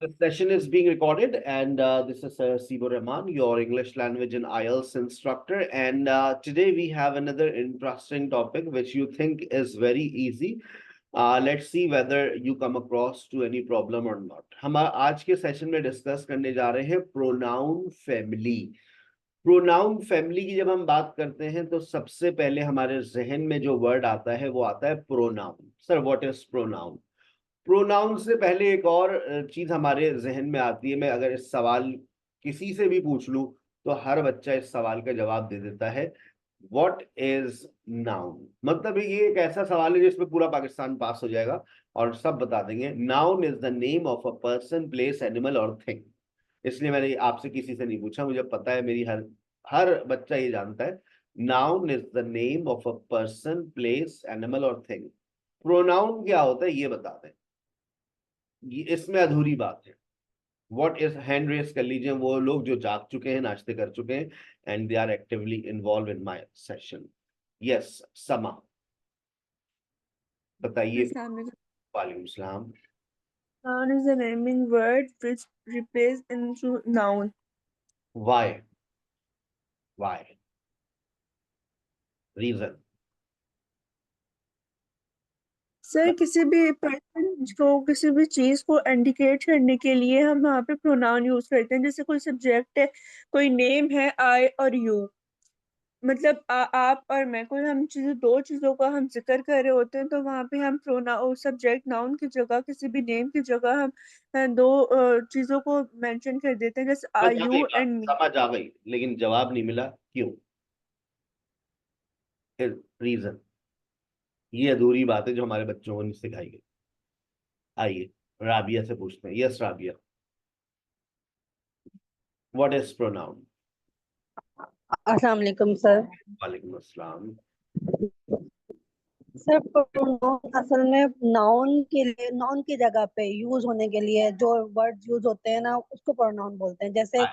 The session is being recorded, and this is Sibo Rahman, your English language and IELTS instructor. And today we have another interesting topic which you think is very easy. Let's see whether you come across to any problem or not. हम आज के session में discuss करने जा रहे हैं pronoun family. Pronoun family की जब हम बात करते हैं तो सबसे पहले हमारे जहन में जो वर्ड आता है वो आता है pronoun. Sir, what is pronoun? Pronoun से पहले एक और चीज हमारे जहन में आती है। मैं अगर इस सवाल किसी से भी पूछ लूं तो हर बच्चा इस सवाल का जवाब दे देता है, व्हाट इज नाउन? मतलब ये एक ऐसा सवाल है जिसमें पूरा पाकिस्तान पास हो जाएगा और सब बता देंगे। Noun is the name of a person, place, animal और थिंग। इसलिए मैंने आपसे किसी से नहीं पूछा, मुझे पता है मेरी हर हर बच्चा ये जानता है। Noun is the name of a person, place, animal और थिंग। प्रोनाउन क्या होता है ये बता दें, इसमें अधूरी बात है। व्हाट इज, हैंड रेस कर लीजिए वो लोग जो जाग चुके हैं, नाश्ते कर चुके हैं, and they are actively involve in my session. Yes, Sama बताइए। Noun वालेकुम सलाम। is a naming word which replaces into noun. Why? Why? Reason? Sir, किसी भी पर्सन को किसी भी चीज को इंडिकेट करने के लिए हम वहाँ पे प्रोनाउन यूज करते हैं। जैसे कोई सब्जेक्ट है, कोई नेम है, आई और यू। मतलब आप और मैं, कोई हम चीजें, दो चीजों का हम जिक्र कर रहे होते हैं तो वहाँ पे हम प्रोनाउन, सब्जेक्ट नाउन की जगह, किसी भी नेम की जगह हम दो चीजों को मेंशन कर देते हैं, जैसे समझ आ गई यू बात, एंड मी। समझ आ गई, लेकिन जवाब नहीं मिला क्यों? रीजन? ये अधूरी बात है जो हमारे बच्चों को नहीं सिखाई गई। आइए राबिया से पूछते हैं। Yes Rabia, what is pronoun? अस्सलाम वालेकुम सर। वालेकुम अस्सलाम। सर, प्रोनाउन असल में नाउन के लिए, नाउन की जगह पे यूज होने के लिए जो वर्ड यूज होते हैं ना, उसको प्रोनाउन बोलते हैं। जैसे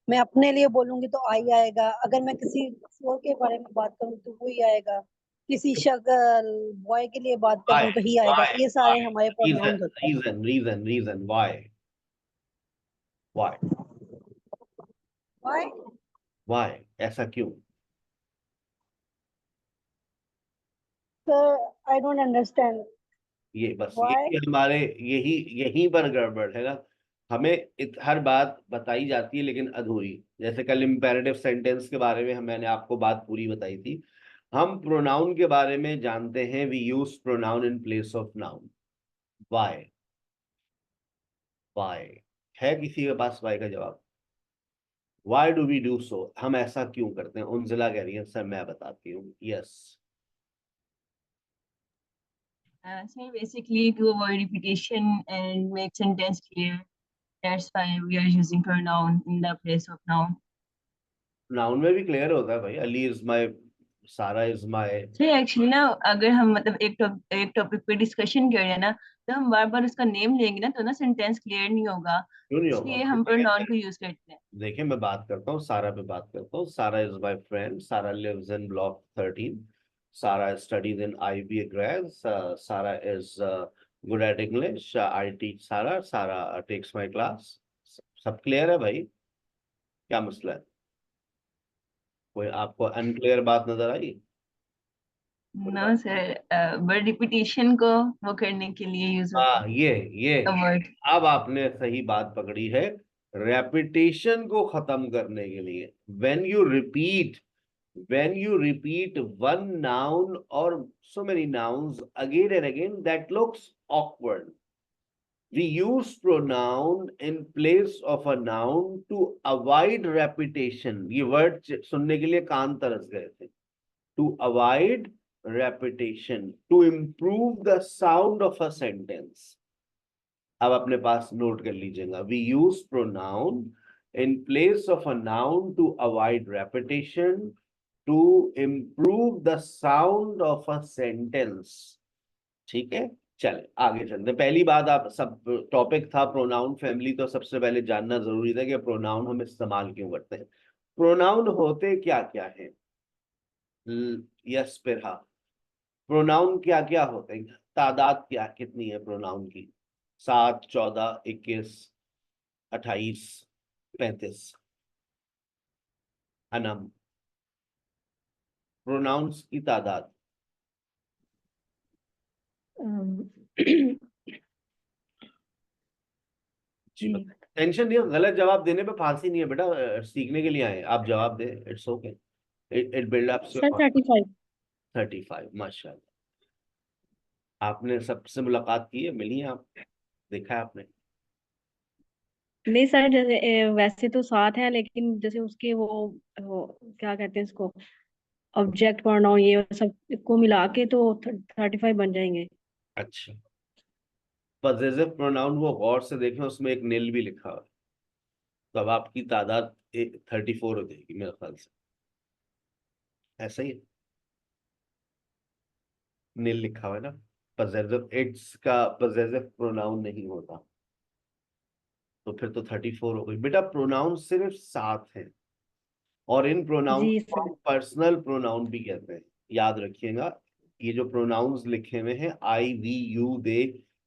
मैं अपने लिए बोलूंगी तो आई आएगा, अगर मैं किसी और के बारे में बात करूँ तो वो ही आएगा, किसी शक्ल बॉय के लिए बात वाई? करूँ तो ही आएगा। वाई? ये सारे हमारे रीजन प्रोनाउन होते हैं। Reason reason reason, why? Why? Why? Why? ऐसा क्यों? सर, आई डोंट अंडरस्टैंड ये बस व्हाई। यही हमारे, यही यहीं पर गड़बड़ है ना। हमें हर बात बताई जाती है लेकिन अधूरी। जैसे कल इम्पेरेटिव सेंटेंस के बारे में मैंने आपको बात पूरी बताई थी। हम प्रोनाउन के बारे में जानते हैं, we use pronoun in place of noun. Why? Why? है किसी के पास वाई का जवाब? Why do we do so? हम ऐसा क्यों करते हैं? उनजिला कह रही है सर मैं बताती हूँ। Yes. So basically to avoid repetition and make sentence clear, that's why we are using pronoun in the place of noun. Noun में भी क्लियर होता है भाई। अली इज माई, सारा इज माई। So एक्चुअली ना, अगर हम मतलब एक टॉपिक पे डिस्कशन कर रहे हैं ना, तो हम बार बार उसका नेम लेंगे ना तो ना सेंटेंस क्लियर नहीं होगा। क्यों नहीं होगा? इसलिए हम pronoun को यूज करते हैं। देखिए मैं बात करता हूँ, सारा पे बात करता हूँ। सारा इज माई फ्रेंड, सारा लिव्स इन ब्लॉक 13, सारा स्टडीज इन IB ग्रेस, सारा is good at English, I teach सारा, सारा टेक्स माई क्लास। सब क्लियर है भाई? क्या मसला है? कोई आपको अनक्लियर बात नजर आई? कोई नो बात? सर, बट रिपीटिशन को वो करने के लिए यूज होता हाँ, है ये वर्ड। अब आपने सही बात पकड़ी है। रेपिटेशन को खत्म करने के लिए, when you repeat, when you repeat one noun or so many nouns again and again, that looks awkward. We use pronoun in place of a noun to avoid repetition. ये word सुनने के लिए कान तरस गए थे। To avoid repetition, to improve the sound of a sentence. अब अपने पास note कर लीजिएगा। We use pronoun in place of a noun to avoid repetition, to improve the sound of a sentence। ठीक है, चले आगे चलते। पहली बात, आप सब टॉपिक था प्रोनाउन फैमिली, तो सबसे पहले जानना जरूरी था कि प्रोनाउन हम इस्तेमाल क्यों करते हैं। प्रोनाउन होते क्या क्या है? यस फिर हाँ, प्रोनाउन क्या क्या होते हैं? तादाद क्या कितनी है प्रोनाउन की? 7, 14, 21? 28, 35। अनम, प्रोनाउंस की तादाद। जी, टेंशन नहीं हो, गलत जवाब देने पे फांसी नहीं है बेटा, सीखने के लिए आए, आप जवाब दे, it's okay, it build up. Sir 35। 35, माशाल्लाह। आपने सबसे मुलाकात की है, मिली है आप, देखा है आपने? नहीं सर, जैसे वैसे तो 7 है, लेकिन जैसे उसके वो क्या कहते हैं इसको, ऑब्जेक्ट प्रोनाउन ये सब को मिला के तो 35 बन जाएंगे। अच्छा, पजेसिव प्रोनाउन वो गौर से देखें, उसमें एक निल भी लिखा हुआ है, तो अब आपकी तादाद 34 हो जाएगी मेरे ख्याल से, ऐसा ही है, निल लिखा हुआ है ना, पजेसिव, इट्स का पजेसिव प्रोनाउन नहीं होता, तो फिर तो 34 हो गई बेटा। प्रोनाउन सिर्फ 7 हैं, और इन प्रोनाउन जी को सर। हम पर्सनल प्रोनाउन भी कहते हैं, याद रखिएगा। ये जो प्रोनाउंस लिखे हुए हैं, I, we, you, they,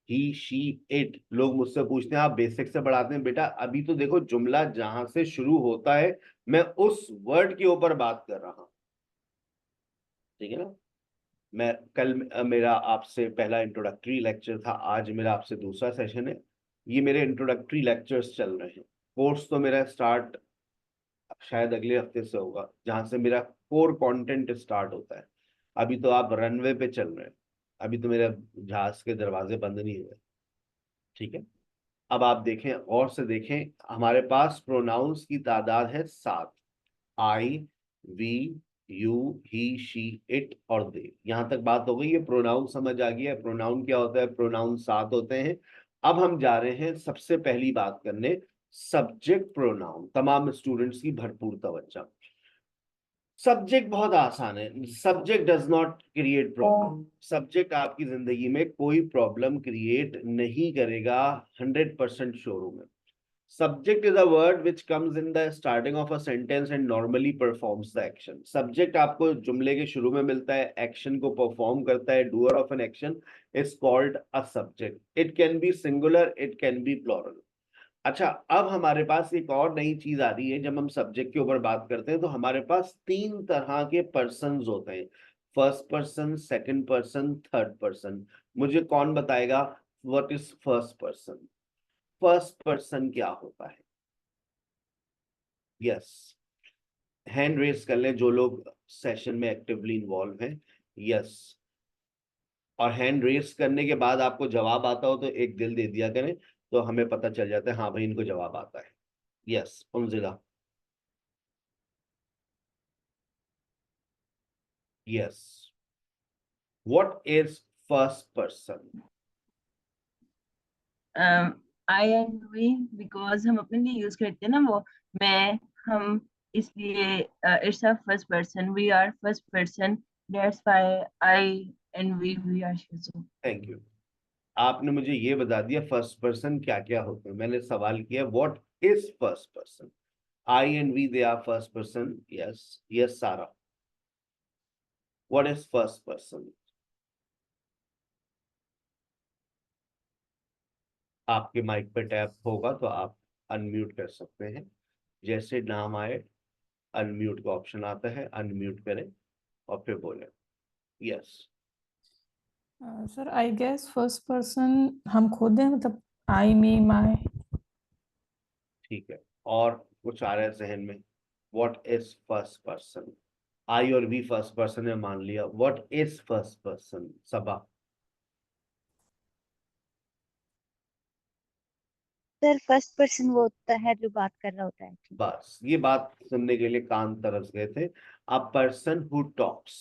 he, she, it, लोग मुझसे पूछते हैं आप बेसिक से पढ़ाते हैं, बेटा अभी तो देखो जुमला जहां से शुरू होता है, मैं उस वर्ड के ऊपर बात कर रहा हूं, ठीक है ना। मैं कल मेरा आपसे पहला इंट्रोडक्टरी लेक्चर था, आज मेरा आपसे दूसरा सेशन है, ये मेरे इंट्रोडक्टरी लेक्चर्स चल रहे हैं। कोर्स तो मेरा स्टार्ट शायद अगले हफ्ते से होगा, जहां से मेरा कोर कंटेंट स्टार्ट होता है। अभी तो आप रनवे पे चल रहे हैं, अभी तो मेरे जहाज के दरवाजे बंद नहीं हुए, ठीक है। अब आप देखें, और से देखें, हमारे पास प्रोनाउंस की तादाद है 7, I, we, you, he, she, it और दे। यहां तक बात हो गई, ये प्रोनाउन समझ आ गया है, प्रोनाउन क्या होता है, प्रोनाउन 7 होते हैं। अब हम जा रहे हैं सबसे पहली बात करने, सब्जेक्ट प्रोनाउन। तमाम स्टूडेंट्स की भरपूर तवज्जो। सब्जेक्ट बहुत आसान है, subject does not create problem, subject आपकी जिंदगी में कोई प्रॉब्लम क्रिएट नहीं करेगा, 100% श्योर हूं मैं। Subject is a word which comes in the starting of a sentence and normally performs the action. Subject आपको जुमले के शुरू में मिलता है, action को perform करता है, doer of an action is called a subject. It can be singular, it can be plural. अच्छा, अब हमारे पास एक और नई चीज आ रही है, जब हम सब्जेक्ट के ऊपर बात करते हैं तो हमारे पास 3 तरह के पर्सन्स होते हैं, first person, second person, third person. मुझे कौन बताएगा what is first person? First person क्या होता है? यस, हैंड रेस कर लें जो लोग सेशन में एक्टिवली इन्वॉल्व हैं, यस। और हैंड रेस करने के बाद आपको जवाब आता हो तो एक दिल दे दिया करें, तो हमें पता चल जाता है हाँ भाई इनको जवाब आता है। Yes, Unzila, yes. What is first person? I and we, because हम अपने लिए यूज करते हैं ना वो, मैं, हम, इसलिए it's a first person, we are first person, that's why I and we are using. Thank you, आपने मुझे ये बता दिया फर्स्ट पर्सन क्या क्या होते हैं। मैंने सवाल किया what is first person, I and we they are first person, yes. Yes Sara, what is first person? आपके माइक पे टैप होगा तो आप अनम्यूट कर सकते हैं, जैसे नाम आए अनम्यूट का ऑप्शन आता है, अनम्यूट करें और फिर बोले। Yes, sir I guess first person हम खुद हैं, मतलब आई, मी, माई। ठीक है, और कुछ आ रहा है जहन में? What is first person? I और वी फर्स्ट पर्सन है मान लिया, what is first person? Saba, sir first person वो होता है जो बात कर रहा होता है। बस ये बात सुनने के लिए कान तरस गए थे। A person who talks,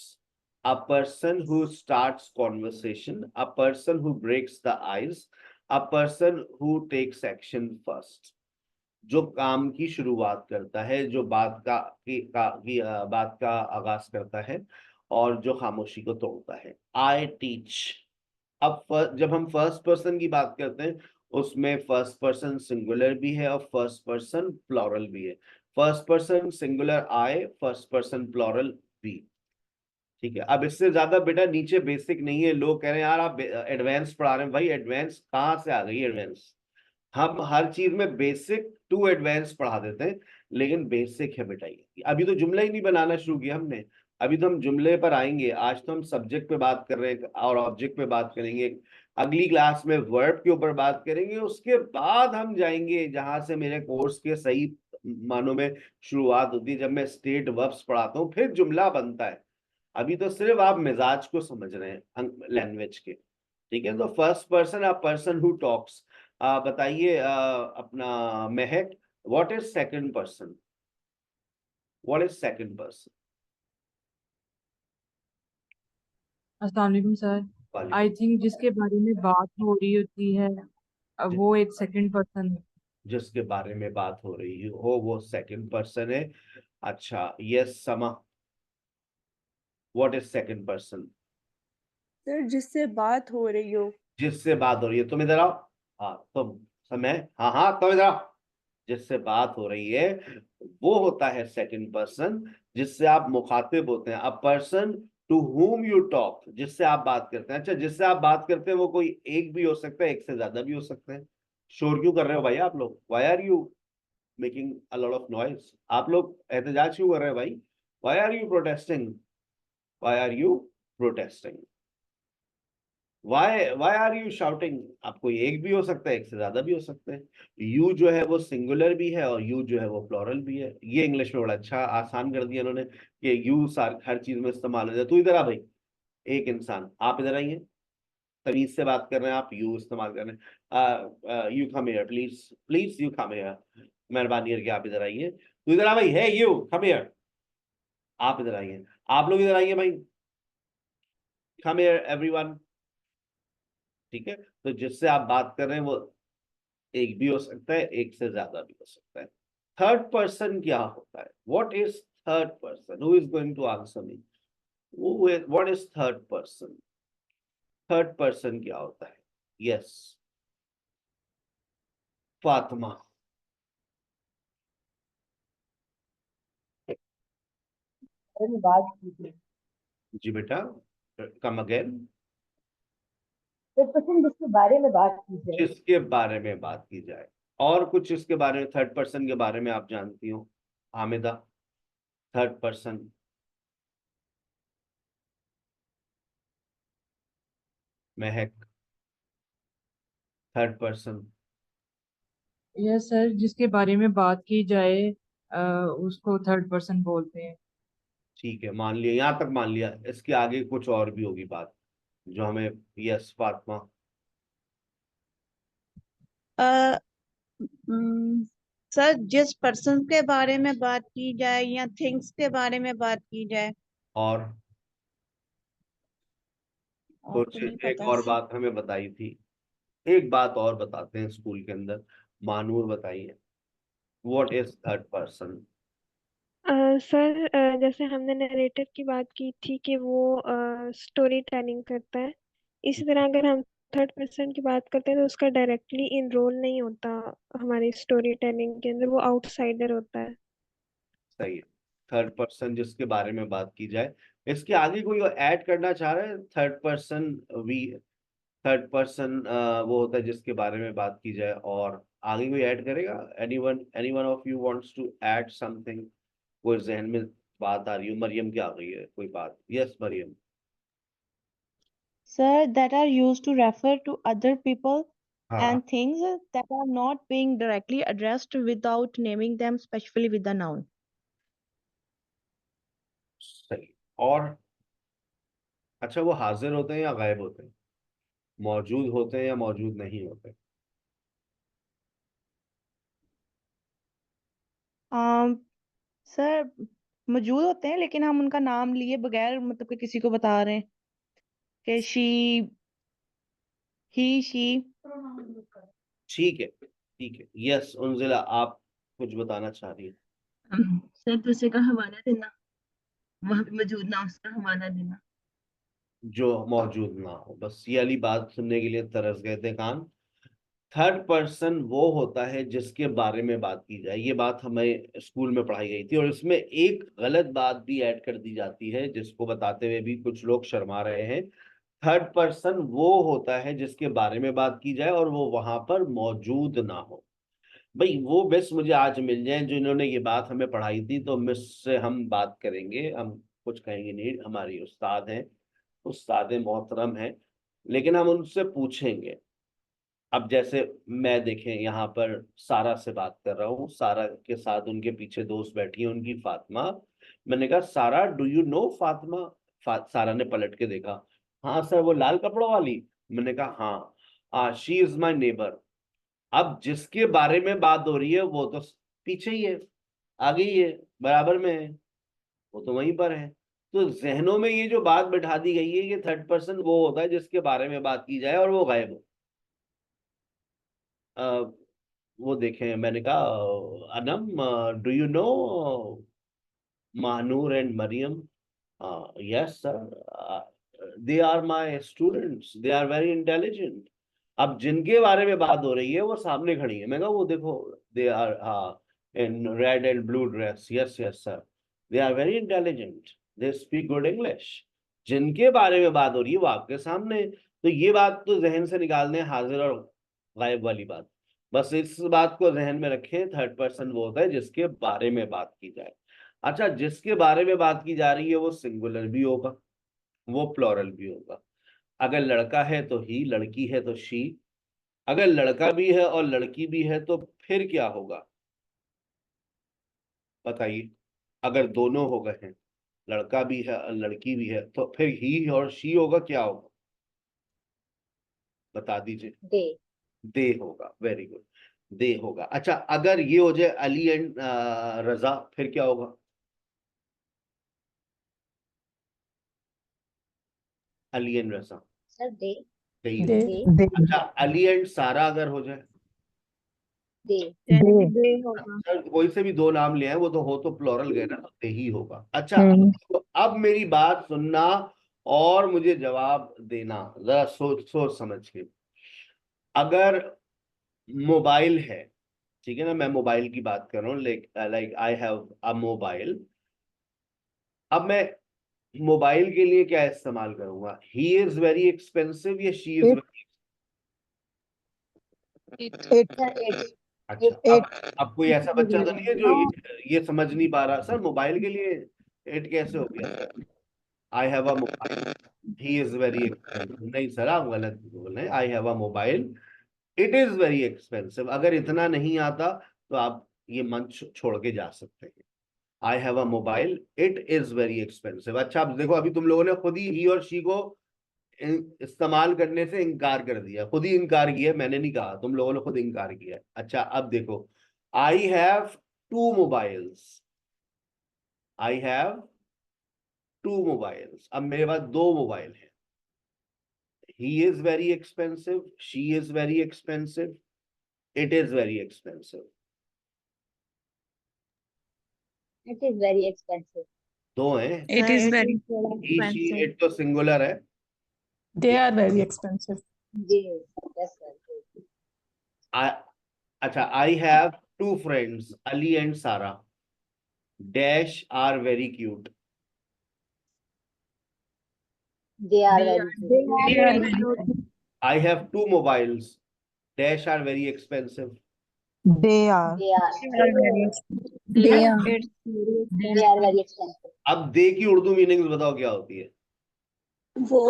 a person who starts conversation, a person who breaks the ice, a person who takes action first. जो काम की शुरुआत करता है, जो बात बात का आगाज करता है और जो खामोशी को तोड़ता है। I teach. अब जब हम फर्स्ट पर्सन की बात करते हैं, उसमें फर्स्ट पर्सन सिंगुलर भी है और फर्स्ट पर्सन प्लॉरल भी है। First person singular I, first person plural we, ठीक है। अब इससे ज्यादा बेटा नीचे बेसिक नहीं है, लोग कह रहे हैं यार आप एडवांस पढ़ा रहे हैं, भाई एडवांस कहाँ से आ गई एडवांस? हम हर चीज में बेसिक टू एडवांस पढ़ा देते हैं, लेकिन बेसिक है बेटा ये। अभी तो जुमला ही नहीं बनाना शुरू किया हमने, अभी तो हम जुमले पर आएंगे। आज तो हम सब्जेक्ट पे बात कर रहे हैं और ऑब्जेक्ट पे बात करेंगे, अगली क्लास में वर्ब के ऊपर बात करेंगे, उसके बाद हम जाएंगे जहां से मेरे कोर्स के सही मानों में शुरुआत होती है, जब मैं स्टेट वर्ब्स पढ़ाता हूँ, फिर जुमला बनता है। अभी तो सिर्फ आप मिजाज को समझ रहे हैं लैंग्वेज के, ठीक है। तो first person, a person who talks. बताइए अपना महक, what is second person? What is second person? अस्सलाम वालेकुम सर। आई थिंक जिसके बारे में बात हो रही होती है वो एक सेकंड पर्सन है। जिसके बारे में बात हो रही हो वो सेकंड पर्सन है। अच्छा, यस समा, what is second person? Sir जिससे बात हो रही हो। जिससे बात हो रही है, तुम इधर आओ। हाँ तुम, समय, हाँ हाँ तुम इधर आओ। जिससे बात हो रही है वो होता है सेकंड पर्सन, जिससे आप मुखातिब होते हैं। A person to whom you talk, जिससे आप बात करते हैं। अच्छा, जिससे आप बात करते हैं वो कोई एक भी हो सकता है, एक से ज्यादा भी हो सकते हैं। शोर क्यों कर रहे हो भाई आप लोग? Why are you making a lot of noise? आप लोग एहतजाज क्यों कर रहे हैं भाई? Why are you protesting? Why are you protesting? Why are you shouting? आप कोई एक भी हो सकता है, एक से ज्यादा भी हो सकते हैं। यू जो है वो सिंगुलर भी है और यू जो है वो प्लूरल भी है। ये इंग्लिश में बड़ा अच्छा आसान कर दिया इन्होंने कि यू हर चीज में इस्तेमाल हो जाए। तू इधर आ भाई, एक इंसान, आप इधर आइए। तमीज से बात कर रहे हैं आप, यू इस्तेमाल कर रहे हैं। You come here please, please you come here, मेहरबानी करके आप इधर आइए। तू इधर आ भाई, है यू कम हियर, आप इधर आइए। आप लोग इधर आइए भाई, कम हियर एवरीवन, ठीक है। तो जिससे आप बात कर रहे हैं वो एक भी हो सकता है, एक से ज्यादा भी हो सकता है। थर्ड पर्सन क्या होता है? What is third person? Who is going to answer me? What is third person? Third person क्या होता है? यस, फातिमा। बात कीजिए। जी बेटा, कम अगेन। थर्ड पर्सन जिसके बारे में बात कीजिए। जिसके बारे में बात की जाए। और कुछ इसके बारे में, थर्ड पर्सन के बारे में आप जानती हो हामिदा? थर्ड पर्सन, महक, थर्ड पर्सन। यस सर, जिसके बारे में बात की जाए उसको थर्ड पर्सन बोलते हैं। ठीक है, मान लिया, यहां तक मान लिया। इसके आगे कुछ और भी होगी बात जो हमें। यस फातिमा। अ, उम, सर जिस पर्सन के बारे में बात की जाए या थिंग्स के बारे में बात की जाए। और और तो कुछ नहीं एक पता और सर। बात हमें बताई थी, एक बात और बताते हैं स्कूल के अंदर। मानूर बताइए, what is third person? Sir जैसे हमने नरेटर की बात की थी कि वो स्टोरी टेलिंग करता है, इसी तरह अगर हम थर्ड पर्सन की बात करते हैं तो उसका डायरेक्टली इनरोल नहीं होता हमारी स्टोरी टेलिंग के अंदर, वो आउटसाइडर होता है। सही है, थर्ड पर्सन जिसके बारे में बात की जाए। इसके आगे कोई ऐड करना चाह रहा है? Third person we, third person वो होता है जिसके बारे में बात की जाए। और आगे कोई ऐड करेगा? Anyone of you wants to add something? कोई जहन में बात आ रही हो? मरियम क्या आ गई है कोई बात? Yes Mariam. Sir, that are used to refer to other people हाँ and things that are not being directly addressed without naming them specifically with the noun. सही। और अच्छा, वो हाजिर होते हैं या गायब होते हैं? मौजूद होते हैं या मौजूद नहीं होते? um, सर मौजूद होते हैं लेकिन हम उनका नाम लिए बगैर मतलब कि किसी को बता रहे हैं कि ही शी। ठीक है, ठीक है। यस उनजिला, आप कुछ बताना चाह रही हैं? सर दूसरे का हवाला देना, वहां पे मौजूद ना उसका हवाला देना। जो मौजूद ना हो, बस ये वाली बात सुनने के लिए तरस गए थे कान। थर्ड पर्सन वो होता है जिसके बारे में बात की जाए। ये बात हमें स्कूल में पढ़ाई गई थी, और इसमें एक गलत बात भी ऐड कर दी जाती है जिसको बताते हुए भी कुछ लोग शर्मा रहे हैं। थर्ड पर्सन वो होता है जिसके बारे में बात की जाए और वो वहां पर मौजूद ना हो। भाई वो मिस मुझे आज मिल जाए जो इन्होंने ये बात हमें पढ़ाई थी, तो मिस से हम बात करेंगे, हम कुछ कहेंगे नहीं, हमारी उस्ताद हैं, उस्ताद मोहतरम हैं, लेकिन हम उनसे पूछेंगे। अब जैसे मैं देखें यहाँ पर सारा से बात कर रहा हूँ, सारा के साथ उनके पीछे दोस्त बैठी है उनकी फातिमा। मैंने कहा सारा, डू यू नो फातिमा? सारा ने पलट के देखा, हाँ सर वो लाल कपड़ों वाली। मैंने कहा हाँ, शी इज माई नेबर। अब जिसके बारे में बात हो रही है वो तो पीछे ही है, आगे ही है, बराबर में है, वो तो वहीं पर है। तो जहनों में ये जो बात बैठा दी गई है कि थर्ड पर्सन वो होता है जिसके बारे में बात की जाए और वो गायब हो। वो देखें, मैंने कहा Anam, do you know Mahnoor and Mariam? Yes sir, they are my students, they are very intelligent. अब जिनके बारे में बात हो रही है वो सामने खड़ी है। मैं कहा वो देखो, they are in red and blue dress, yes yes sir, they are very intelligent, they speak good English. जिनके बारे में बात हो रही है वो आपके सामने है। तो ये बात तो जहन से निकाल दें, हाजिर और गायब वाली बात। बस इस बात को जहन में रखें, थर्ड पर्सन वो होता है जिसके बारे में बात की जाए। अच्छा, जिसके बारे में बात की जा रही है वो सिंगुलर भी होगा, वो प्लूरल भी होगा। अगर लड़का है तो ही, लड़की है तो शी। अगर लड़का भी है और लड़की भी है तो फिर क्या होगा बताइए? अगर दोनों हो गए हैं, लड़का भी है और लड़की भी है, तो फिर ही और शी होगा, क्या होगा बता दीजिए? दे। दे होगा, वेरी गुड, दे होगा। अच्छा, अगर ये हो जाए अली एंड रजा, फिर क्या होगा? अली एंड रजा, सर दे। दे। दे। अच्छा, अली एंड सारा अगर हो जाए? दे। दे होगा। सर कोई से भी दो नाम ले आए, वो तो हो तो प्लोरल गए ना, तो दे ही होगा। अच्छा, तो अब मेरी बात सुनना और मुझे जवाब देना जरा सोच सोच समझ के। अगर मोबाइल है, ठीक है ना, मैं मोबाइल की बात कर रहा हूँ, like I have a mobile. अब मैं मोबाइल के लिए क्या इस्तेमाल करूंगा? ही इज वेरी एक्सपेंसिव या शी इज वेरी? अच्छा, अब कोई ऐसा बच्चा तो नहीं है जो ये समझ नहीं पा रहा, सर मोबाइल के लिए एट कैसे हो गया sir? I have a mobile, he is very expensive. नहीं सर, आप गलत बोल रहे हैं। I have a mobile, it is very expensive. अगर इतना नहीं आता तो आप ये मंच छोड़ के जा सकते हैं। I have a mobile, it is very expensive. अच्छा, अब देखो, अभी तुम लोगों ने खुद ही और शी को इस्तेमाल करने से इनकार कर दिया, खुद ही इनकार किया, मैंने नहीं कहा, तुम लोगों ने खुद इनकार किया। अच्छा, अब देखो, I have two mobiles, I have two mobiles. अब मेरे पास दो मोबाइल हैं। He is very expensive, she is very expensive, it is very expensive. It is very expensive. दो हैं, it is very he she expensive. It तो singular है। They are very expensive. जी यस सर। I- अच्छा, I have two friends Ali and Sara, dash are very cute. They are They very are I have two mobiles, dash are very expensive. They are they are they are very expensive. अब दे की Urdu meaning बताओ क्या होती है? वो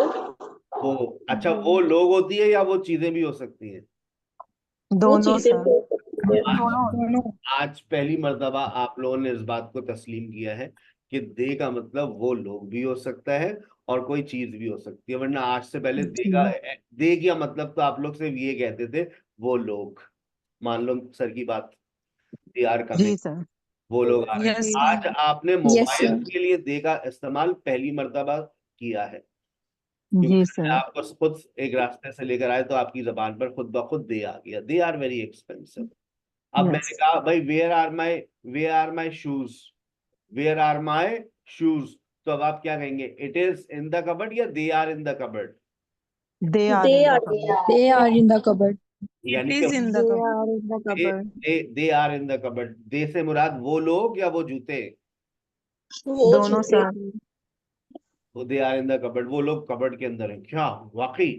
वो, अच्छा, वो लोग होती है या वो चीजें भी हो सकती हैं? दोनों सर। दोनों। आज पहली मर्तबा आप लोगों ने इस बात को तस्लीम किया है कि दे का मतलब वो लोग भी हो सकता है और कोई चीज भी हो सकती है, वरना आज से पहले दे का मतलब तो आप लोग सिर्फ ये कहते थे, वो लोग। मान लो सर की बात, दे आर कमिंग, सर। वो लोग आ रहे हैं। आज आपने मोबाइल के लिए दे का इस्तेमाल पहली मर्तबा किया है, क्योंकि आपको खुद एक रास्ते से लेकर आए तो आपकी जबान पर खुद ब खुद दे आ गया, दे आर वेरी एक्सपेंसिव। अब मैंने कहा भाई where are my shoes, where are my shoes, तो अब आप क्या कहेंगे? It is in the cupboard या they are in the cupboard? They are in the cupboard. यानी इट कि is in the cupboard. They are in the cupboard, they से मुराद वो लोग या वो जूते? दोनों sir. They are in the cupboard, वो लोग कबर्ड के अंदर है। क्या वाकई?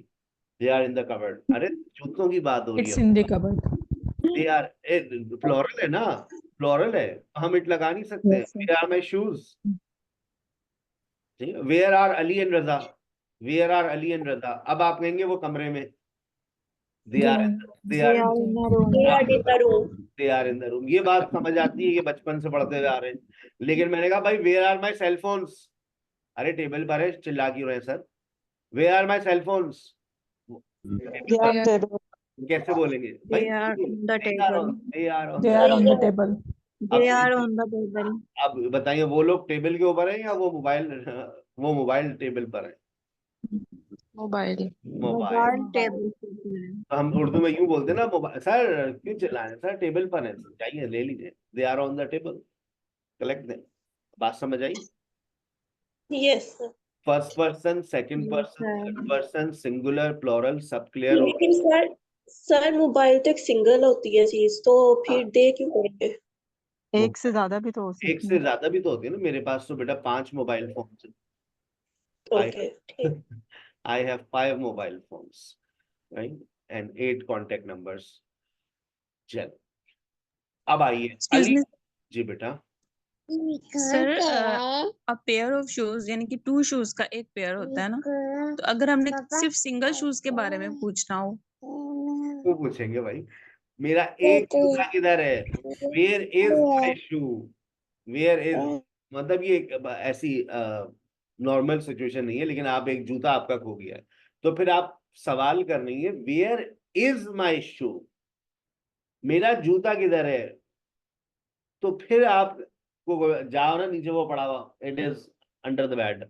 They are in the cupboard? अरे जूतों की बात हो रही It's है। in the cupboard. They are, plural है ना, प्लोरल है, हम इट लगा नहीं सकते। Yes, sir. Where are my shoes, where are Ali and Raza, where are Ali and Raza. अब आप कहेंगे वो कमरे में, they are, they They are, are in a room. They are in the room. They are in the room. ये बात समझ आती है, ये बचपन से पढ़ते हुए आ रहे हैं। लेकिन मैंने कहा भाई वेयर आर माई सेलफोन्स, अरे टेबल पर है, चिल्ला क्यों रहे हैं sir? Where are my cellphones, They are the कैसे बोलेंगे भाई? They are on the They are table. on, they are on They the are on the table. They are on the table. अब बताइए वो लोग टेबल के ऊपर है या वो मोबाइल टेबल पर है? मोबाइल। मोबाइल। table. तो हम उर्दू में यूं बोलते हैं ना, मोबाइल। सर क्यों चिल्लाएं सर, टेबल पर है, चाहिए ले लीजिए। They are on the table, collect दें। बात समझ आई? Yes, sir. First person, second Yes, person, sir. Third person, singular, plural, सब क्लियर हो? लेकिन सर मोबाइल तो एक सिंगल होती है चीज, तो फिर दे क्यों करेंगे? एक से ज्यादा भी तो हो एक सकती से है। ज्यादा भी तो होती है ना। मेरे पास तो बेटा 5 मोबाइल फोन है। ओके, ठीक। I have 5 mobile phones, right? And 8 contact numbers. चल, अब आइए Excuse अली me, जी बेटा। sir. A pair of shoes यानी कि 2 shoes का एक पेयर होता है ना, तो अगर हमने सिर्फ सिंगल शूज के बारे में पूछना हो, वो पूछेंगे भाई, मेरा एक जूता किधर है? Where is my shoe? Where is, मतलब ये ऐसी नॉर्मल सिचुएशन नहीं है, लेकिन आप एक जूता आपका खो गया है, तो फिर आप सवाल करनेंगे वेयर इज माई शू, मेरा जूता किधर है? तो फिर आप को जाओ ना नीचे, वो पड़ा हुआ, it is under the bed.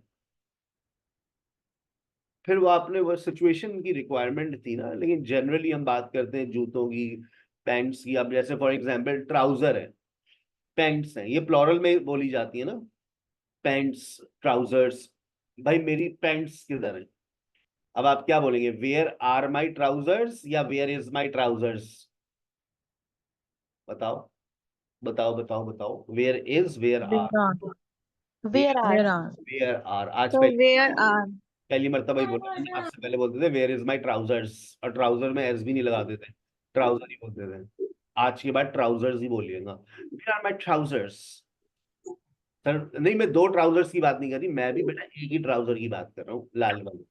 फिर वो आपने वो सिचुएशन की रिक्वायरमेंट थी ना। लेकिन जनरली हम बात करते हैं जूतों की, पैंट्स की। अब जैसे फॉर एग्जांपल ट्राउजर है, पैंट्स हैं, ये प्लॉरल में बोली जाती है ना, पैंट्स, ट्राउजर्स। भाई मेरी पैंट्स किधर है? अब आप क्या बोलेंगे, वेयर आर माई ट्राउजर्स या वेयर इज माई ट्राउजर्स? बताओ बताओ बताओ बताओ, where is, where are, where are. Where are. आज So where are? पहली मर्तबा ही बोला, आज से पहले बोलते थे वेयर इज माई ट्राउजर्स, और ट्राउजर में एस भी नहीं लगाते थे, ट्राउजर ही बोलते थे। आज के बाद ट्राउजर्स ही बोलिएगा, where are my trousers. Sir नहीं, मैं 2 ट्राउजर्स की बात नहीं कर रही, मैं भी बेटा एक ही ट्राउजर की बात कर रहा हूँ, लाल वाले।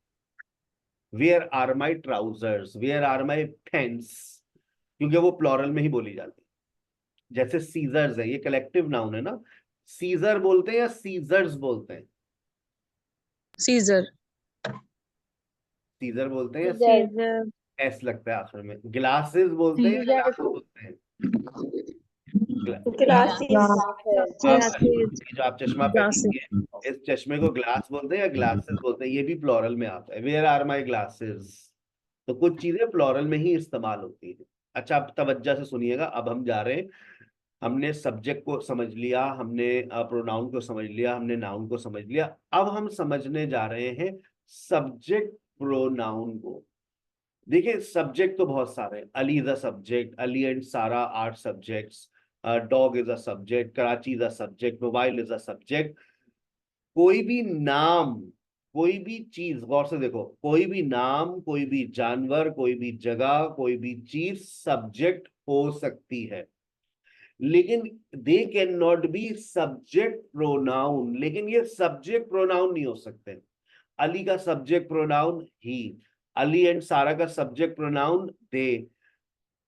Where are my trousers, where are my pants, क्योंकि वो प्लॉरल में ही बोली जाती है। जैसे सीजर्स है, ये कलेक्टिव नाउन है ना, सीजर बोलते हैं या सीजर्स बोलते हैं? सीजर, सीजर बोलते हैं या Caesar. एस लगता है आखिर में। ग्लासेस बोलते हैं या Caesar. ग्लासेस बोलते हैं? Glasses. जो आप चश्मा पहनेंगे, इस चश्मे को ग्लास बोलते हैं या ग्लासेस बोलते हैं? ये भी प्लॉरल में आता है, वेयर आर माई ग्लासेस। तो कुछ चीजें प्लॉरल में ही इस्तेमाल होती है। अच्छा, अब तवज्जो से सुनिएगा, अब हम जा रहे हैं, हमने सब्जेक्ट को समझ लिया, हमने प्रोनाउन को समझ लिया, हमने नाउन को समझ लिया। अब हम समझने जा रहे हैं सब्जेक्ट प्रोनाउन को। देखिए सब्जेक्ट तो बहुत सारे हैं। Ali is a subject, Ali and Sara are subjects, dog is a subject, Karachi is a subject, mobile is a subject. कोई भी नाम, कोई भी चीज, गौर से देखो, कोई भी नाम, कोई भी जानवर, कोई भी जगह, कोई भी चीज सब्जेक्ट हो सकती है, लेकिन they can not be subject pronoun. लेकिन ये सब्जेक्ट प्रोनाउन नहीं हो सकते। अली का subject pronoun he, Ali and सारा का subject pronoun they,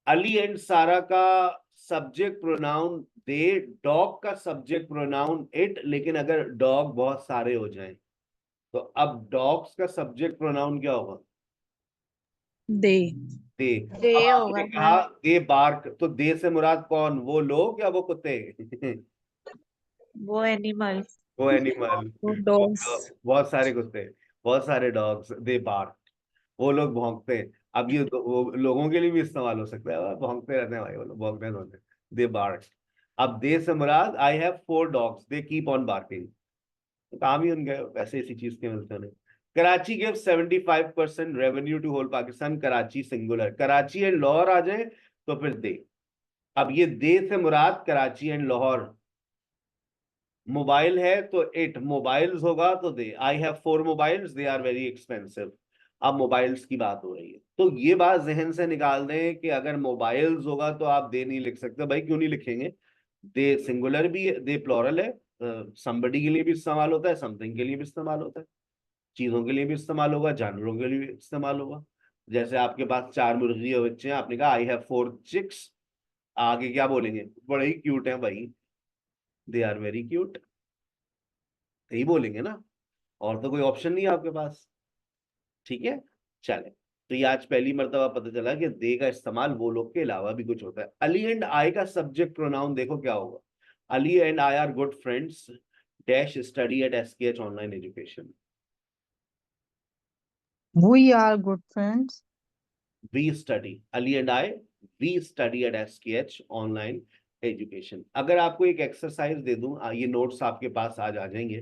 Ali and सारा का सब्जेक्ट प्रोनाउन दे, डॉग का सब्जेक्ट प्रोनाउन इट। लेकिन अगर डॉग बहुत सारे हो जाएं, तो अब डॉग्स का सब्जेक्ट प्रोनाउन क्या होगा? दे। दे। दे अब आपने होगा कहा दे बार्क, तो दे से मुराद कौन, वो लोग या वो कुत्ते? वो एनिमल्स, वो एनिमल, वो डॉग्स। बहुत सारे कुत्ते, बहुत सारे डॉग्स, दे बार्क, वो लोग भौंकते हैं। अब ये वो लोगों के लिए भी इस्तेमाल हो सकता है, भौंकते रहते हैं भाई, वो लोग भौंकते रहते हैं, दे बार्क। अब दे से मुराद, I have 4 dogs, they keep on barking. काम ही उनके वैसे इसी चीज के मिलते हैं। Karachi give 75% revenue to whole Pakistan, Karachi singular. Karachi and Lahore आ जाए तो फिर दे। अब ये दे से मुराद कराची एंड लाहौर, मोबाइल है तो इट, मोबाइल्स होगा तो they, I have 4 mobiles, they are very expensive. अब मोबाइल्स की बात हो रही है, तो ये बात जहन से निकाल दें कि अगर मोबाइल्स होगा तो आप दे नहीं लिख सकते। भाई क्यों नहीं लिखेंगे? दे सिंगुलर भी है, दे प्लूरल है, समबडी के लिए भी इस्तेमाल होता है, समथिंग के लिए भी इस्तेमाल होता है, चीजों के लिए भी इस्तेमाल होगा, जानवरों के लिए भी इस्तेमाल होगा। जैसे आपके पास 4 मुर्गी और बच्चे हैं, आपने कहा आई हैव 4 चिक्स, आगे क्या बोलेंगे? बड़े ही क्यूट है भाई, दे आर वेरी क्यूट, यही बोलेंगे ना, और तो कोई ऑप्शन नहीं है आपके पास। ठीक है, चले। तो ये आज पहली मर्तबा पता चला कि दे का इस्तेमाल वो लोग के अलावा भी कुछ होता है। अली एंड आई का सब्जेक्ट प्रोनाउन देखो क्या होगा। Ali and I are good friends dash study at SKH online education. We are good friends. We study, Ali and I, we study at SKH online education. अगर आपको एक एक्सरसाइज दे दूं, ये नोट्स आपके पास आज आ जाएंगे।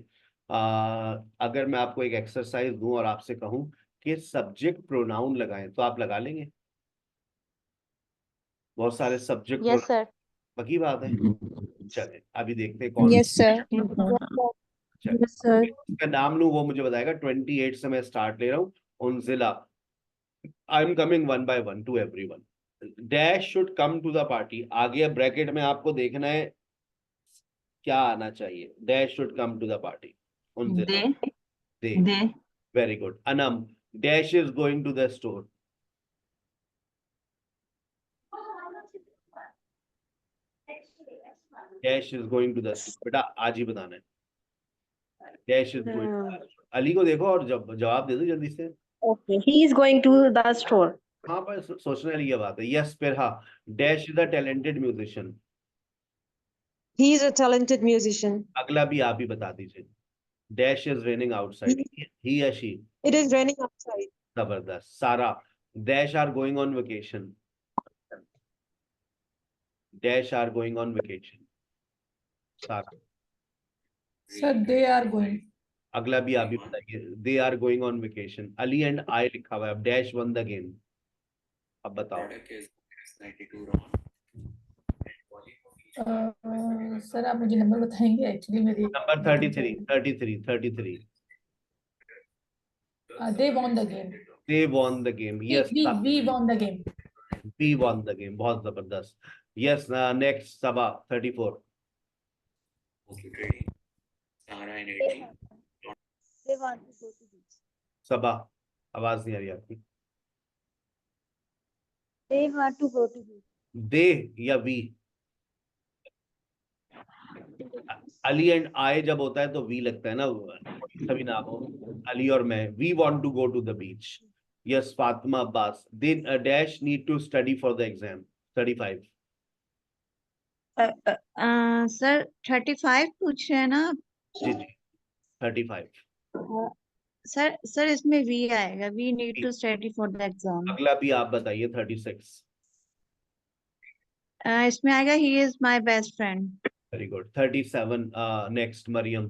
अगर मैं आपको एक एक्सरसाइज दूं और आपसे कहूं कि सब्जेक्ट प्रोनाउन लगाएं, तो आप लगा लेंगे? बहुत सारे सब्जेक्ट यस सर। पक्की बात है। चले अभी देखते हैं कौन। Yes sir. चले, यस सर। इसका नाम लूं वो मुझे बताएगा। 28 से मैं स्टार्ट ले रहा हूँ। Unzila, I am coming one by one to everyone. Dash should come to the party, आगे ब्रैकेट में आपको देखना है क्या आना चाहिए। Dash should come to the party. Unzila, they, they very good. Anam, dash is going to the store. Dash is going to the store, बेटा आज ही बताना है। Dash is going. अली को देखो और जवाब दे दो जल्दी से। Okay, he is going to the store. हाँ पर सोचने वाली ये बात है। यस, फिर हाँ, dash is a talented musician. He is a talented musician. अगला भी आप ही बता दीजिए। Dash is raining outside, he या she. It is raining outside. जबरदस्त। Sara, dash are going on vacation. Dash are going on vacation. Sara. Sir they are going. अगला भी आप ही बताइए। They are going on vacation. Ali and I लिखा हुआ है, अब डैश वन द गेम। अब बताओ। सर आप मुझे नंबर बताएंगे? एक्चुअली मेरी number 33। They won the game. They won the game. Yes, we won the game. we won the game. बहुत जबरदस्त। Yes, next Sabah 34. Sabah, आवाज नहीं आ रही आपकी। They want to go to beach. They या we? Ali and आई जब होता है तो वी लगता है ना, सभी नाम हो। अली और मैं, we want to go to the beach. Yes, Fatima Abbas, they dash need to study for the exam. 35। Sir 35 पूछ रहे हैं ना आप? जी जी, 35। सर इसमें वी आएगा, we need to study for the exam. अगला भी आप बताइए। 36। इसमें आएगा he is my best friend. Very good. 37 नेक्स्ट मरियम।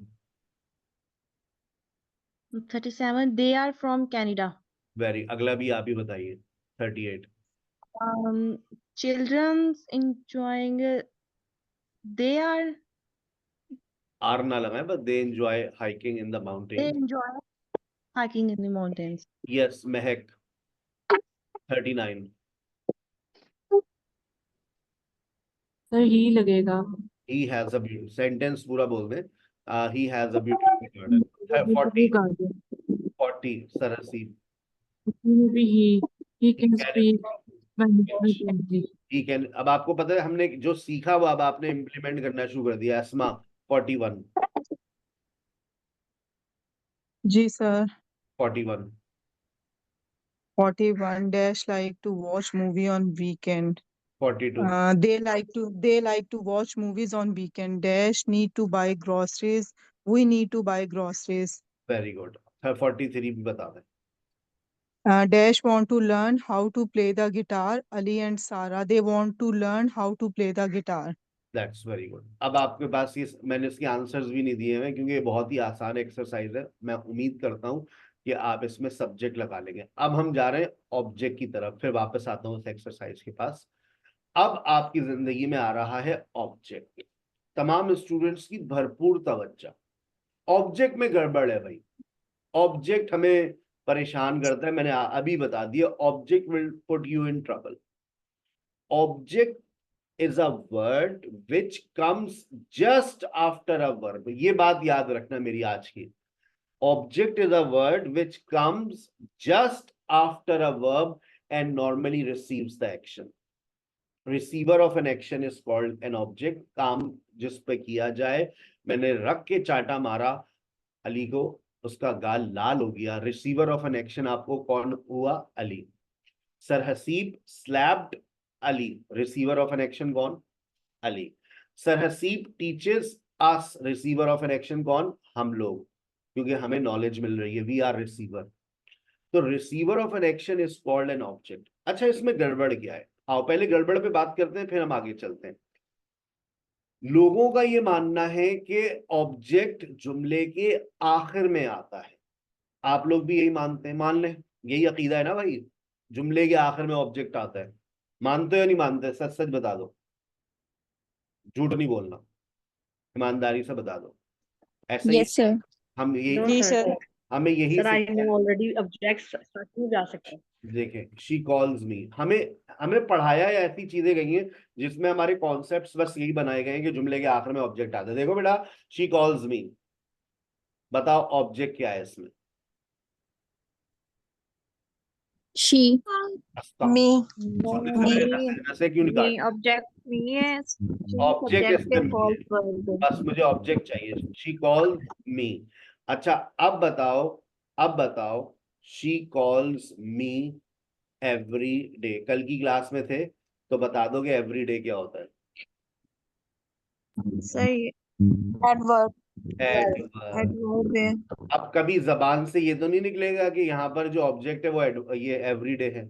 37 they are from Canada. Very, अगला भी आप ही बताइए। 38। चिल्ड्रंस enjoying they आर ना लगाए, बस they enjoy hiking in the mountain. enjoy hiking in the mountains. Yes, Mahak 39। Sir he लगेगा। He has a beautiful, sentence पूरा बोल दे। He has a beautiful garden. 40 सरसी। भी he can speak Spanish. ठीक है, अब आपको पता है हमने जो सीखा वो अब आपने इम्प्लीमेंट करना शुरू कर दिया। अस्मा 41। जी sir. 41। 41 dash like to watch movie on weekend. 42। They like to watch movies on weekend. Dash need to buy groceries. We need to buy groceries. Very good. 43 भी बता दें। Dash want to learn how to play the guitar. Ali and Sarah, they want to learn how to play the guitar. That's very good. अब आपके पास ये, मैंने इसके answers भी नहीं दिए हैं क्योंकि ये बहुत ही आसान एक्सरसाइज है। मैं उम्मीद करता हूँ कि आप इसमें सब्जेक्ट लगा लेंगे। अब हम जा रहे हैं ऑब्जेक्ट की तरफ, फिर वापस आता हूँ उस एक्सरसाइज के पास। अब आपकी जिंदगी में आ रहा है ऑब्जेक्ट। तमाम स्टूडेंट्स की भरपूर तवज्जो। ऑब्जेक्ट में गड़बड़ है भाई, ऑब्जेक्ट हमें परेशान करता है, मैंने अभी बता दिया, object will put you in trouble. Object is a word which comes just after a verb. ये बात याद रखना मेरी आज की। Object is a word which comes just after a verb and normally receives the action. Receiver of an action is called an object. काम जिस पे किया जाए, मैंने रख के चाटा मारा अली को, उसका गाल लाल हो गया। रिसीवर ऑफ एन एक्शन आपको कौन हुआ? Ali. Sir Haseeb slapped Ali, receiver of an action कौन? Ali. Sir Haseeb teachers us, receiver of an action कौन? हम लोग, क्योंकि हमें नॉलेज मिल रही है, वी आर रिसीवर। तो receiver of an action is called an object. अच्छा, इसमें गड़बड़ क्या है? आओ पहले गड़बड़ पे बात करते हैं, फिर हम आगे चलते हैं। लोगों का ये मानना है कि ऑब्जेक्ट जुमले के आखिर में आता है। आप लोग भी यही मानते हैं? मान लें, यही अकीदा है ना भाई, जुमले के आखिर में ऑब्जेक्ट आता है। मानते हो या नहीं मानते? सच सच बता दो, झूठ नहीं बोलना, ईमानदारी से बता दो। ऐसा ही यस सर। हम जी यही सर। हमें यही sir I know already objects सच में जा सकते हैं। देखें, शी कॉल्स मी, हमें हमें पढ़ाया या ऐसी चीजें गई हैं जिसमें हमारे कॉन्सेप्ट्स बस यही बनाए गए हैं कि जुमले के आखिर में ऑब्जेक्ट आता है। देखो बेटा, शी कॉल्स मी, बताओ ऑब्जेक्ट क्या है इसमें? शी। मी। नशे क्यों निकाल? ऑब्जेक्ट नहीं है, ऑब्जेक्ट सब्जेक्ट इसमें के me फॉल्स है, वर्ब। बस मुझे ऑब्जेक्ट चाहिए। शी कॉल्स मी। अच्छा, अब बताओ, अब बताओ, she calls me every day. कल की क्लास में थे तो बता दो कि एवरी डे क्या होता है? सही है। एडवर्ब। एडवर्ब। एडवर्ब है। अब कभी जबान से ये तो नहीं निकलेगा कि यहाँ पर जो ऑब्जेक्ट है वो ये एवरी डे है।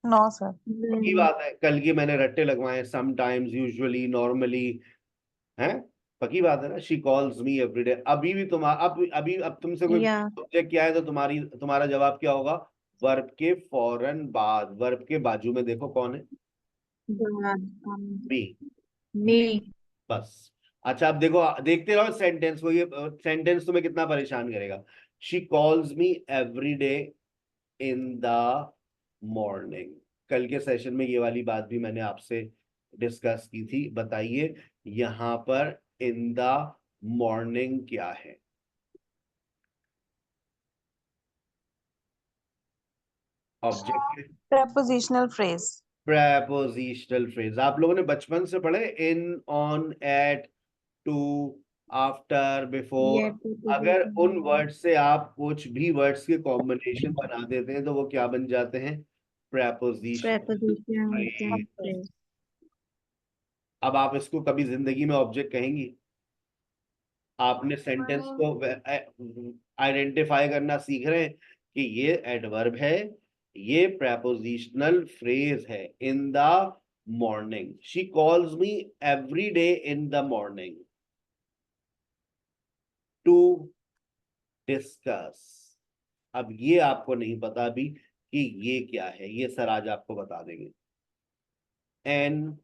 No sir. पक्की बात है, कल की मैंने रट्टे लगवाए, समटाइम्स, यूजुअली, नॉर्मली, हैं? पक्की बात है ना। She calls me every day. अभी भी अब तुमसे कोई या ऑब्जेक्ट क्या है तो तुम्हारा जवाब क्या होगा? वर्ब के फौरन बाद, वर्ब के बाजू में देखो कौन है? मी। मी। बस। अच्छा, अब देखो, देखते रहो सेंटेंस को, ये सेंटेंस तुम्हें कितना परेशान करेगा। She calls me every day in the morning. कल के सेशन में ये वाली बात भी मैंने आपसे डिस्कस की थी। बताइए यहां पर इन द मॉर्निंग क्या है? Object, prepositional phrase। Prepositional phrase. आप लोगों ने बचपन से पढ़े, in, on, at, to, after, before. अगर उन वर्ड से आप कुछ भी वर्ड्स के कॉम्बिनेशन बना देते हैं तो वो क्या बन जाते हैं? Prepositional phrase. अब आप इसको कभी जिंदगी में ऑब्जेक्ट कहेंगी? आपने सेंटेंस को आइडेंटिफाई करना सीख रहे हैं कि ये एडवर्ब है, ये प्रेपोजिशनल फ्रेज है। In the morning, she calls me every day in the morning to discuss. अब ये आपको नहीं पता अभी कि ये क्या है, ये सर आज आपको बता देंगे। An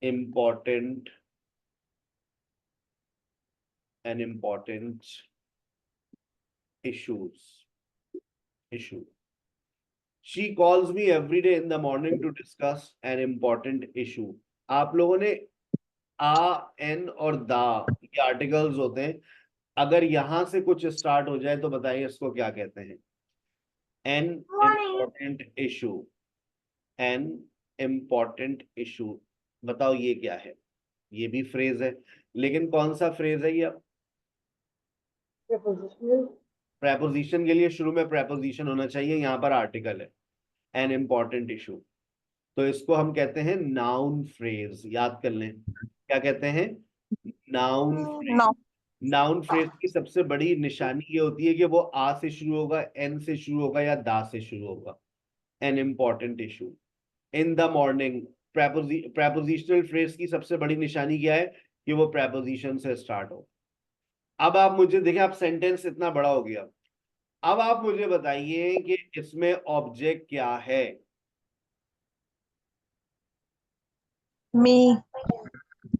important issue. She calls me every day in the morning to discuss an important issue. आप लोगों ने आ, एन और दा, ये आर्टिकल्स होते हैं। अगर यहां से कुछ स्टार्ट हो जाए तो बताइए इसको क्या कहते हैं? An important issue. An important issue, बताओ ये क्या है? ये भी फ्रेज है, लेकिन कौन सा फ्रेज है ये? अब प्रेपोजिशन के लिए शुरू में प्रेपोजिशन होना चाहिए, यहाँ पर आर्टिकल है। एन इम्पॉर्टेंट इशू, तो इसको हम कहते हैं नाउन फ्रेज। याद कर लें, क्या कहते हैं? Noun phrase. नाउन फ्रेज की सबसे बड़ी निशानी ये होती है कि वो आ से शुरू होगा, एन से शुरू होगा या दा से शुरू होगा। An important issue, in the morning. Prepositional phrase की सबसे बड़ी निशानी क्या है? कि वो प्रेपोजिशन से स्टार्ट हो। अब आप मुझे देखिए, आप सेंटेंस इतना बड़ा हो गया, अब आप मुझे बताइए कि इसमें ऑब्जेक्ट क्या है? मी।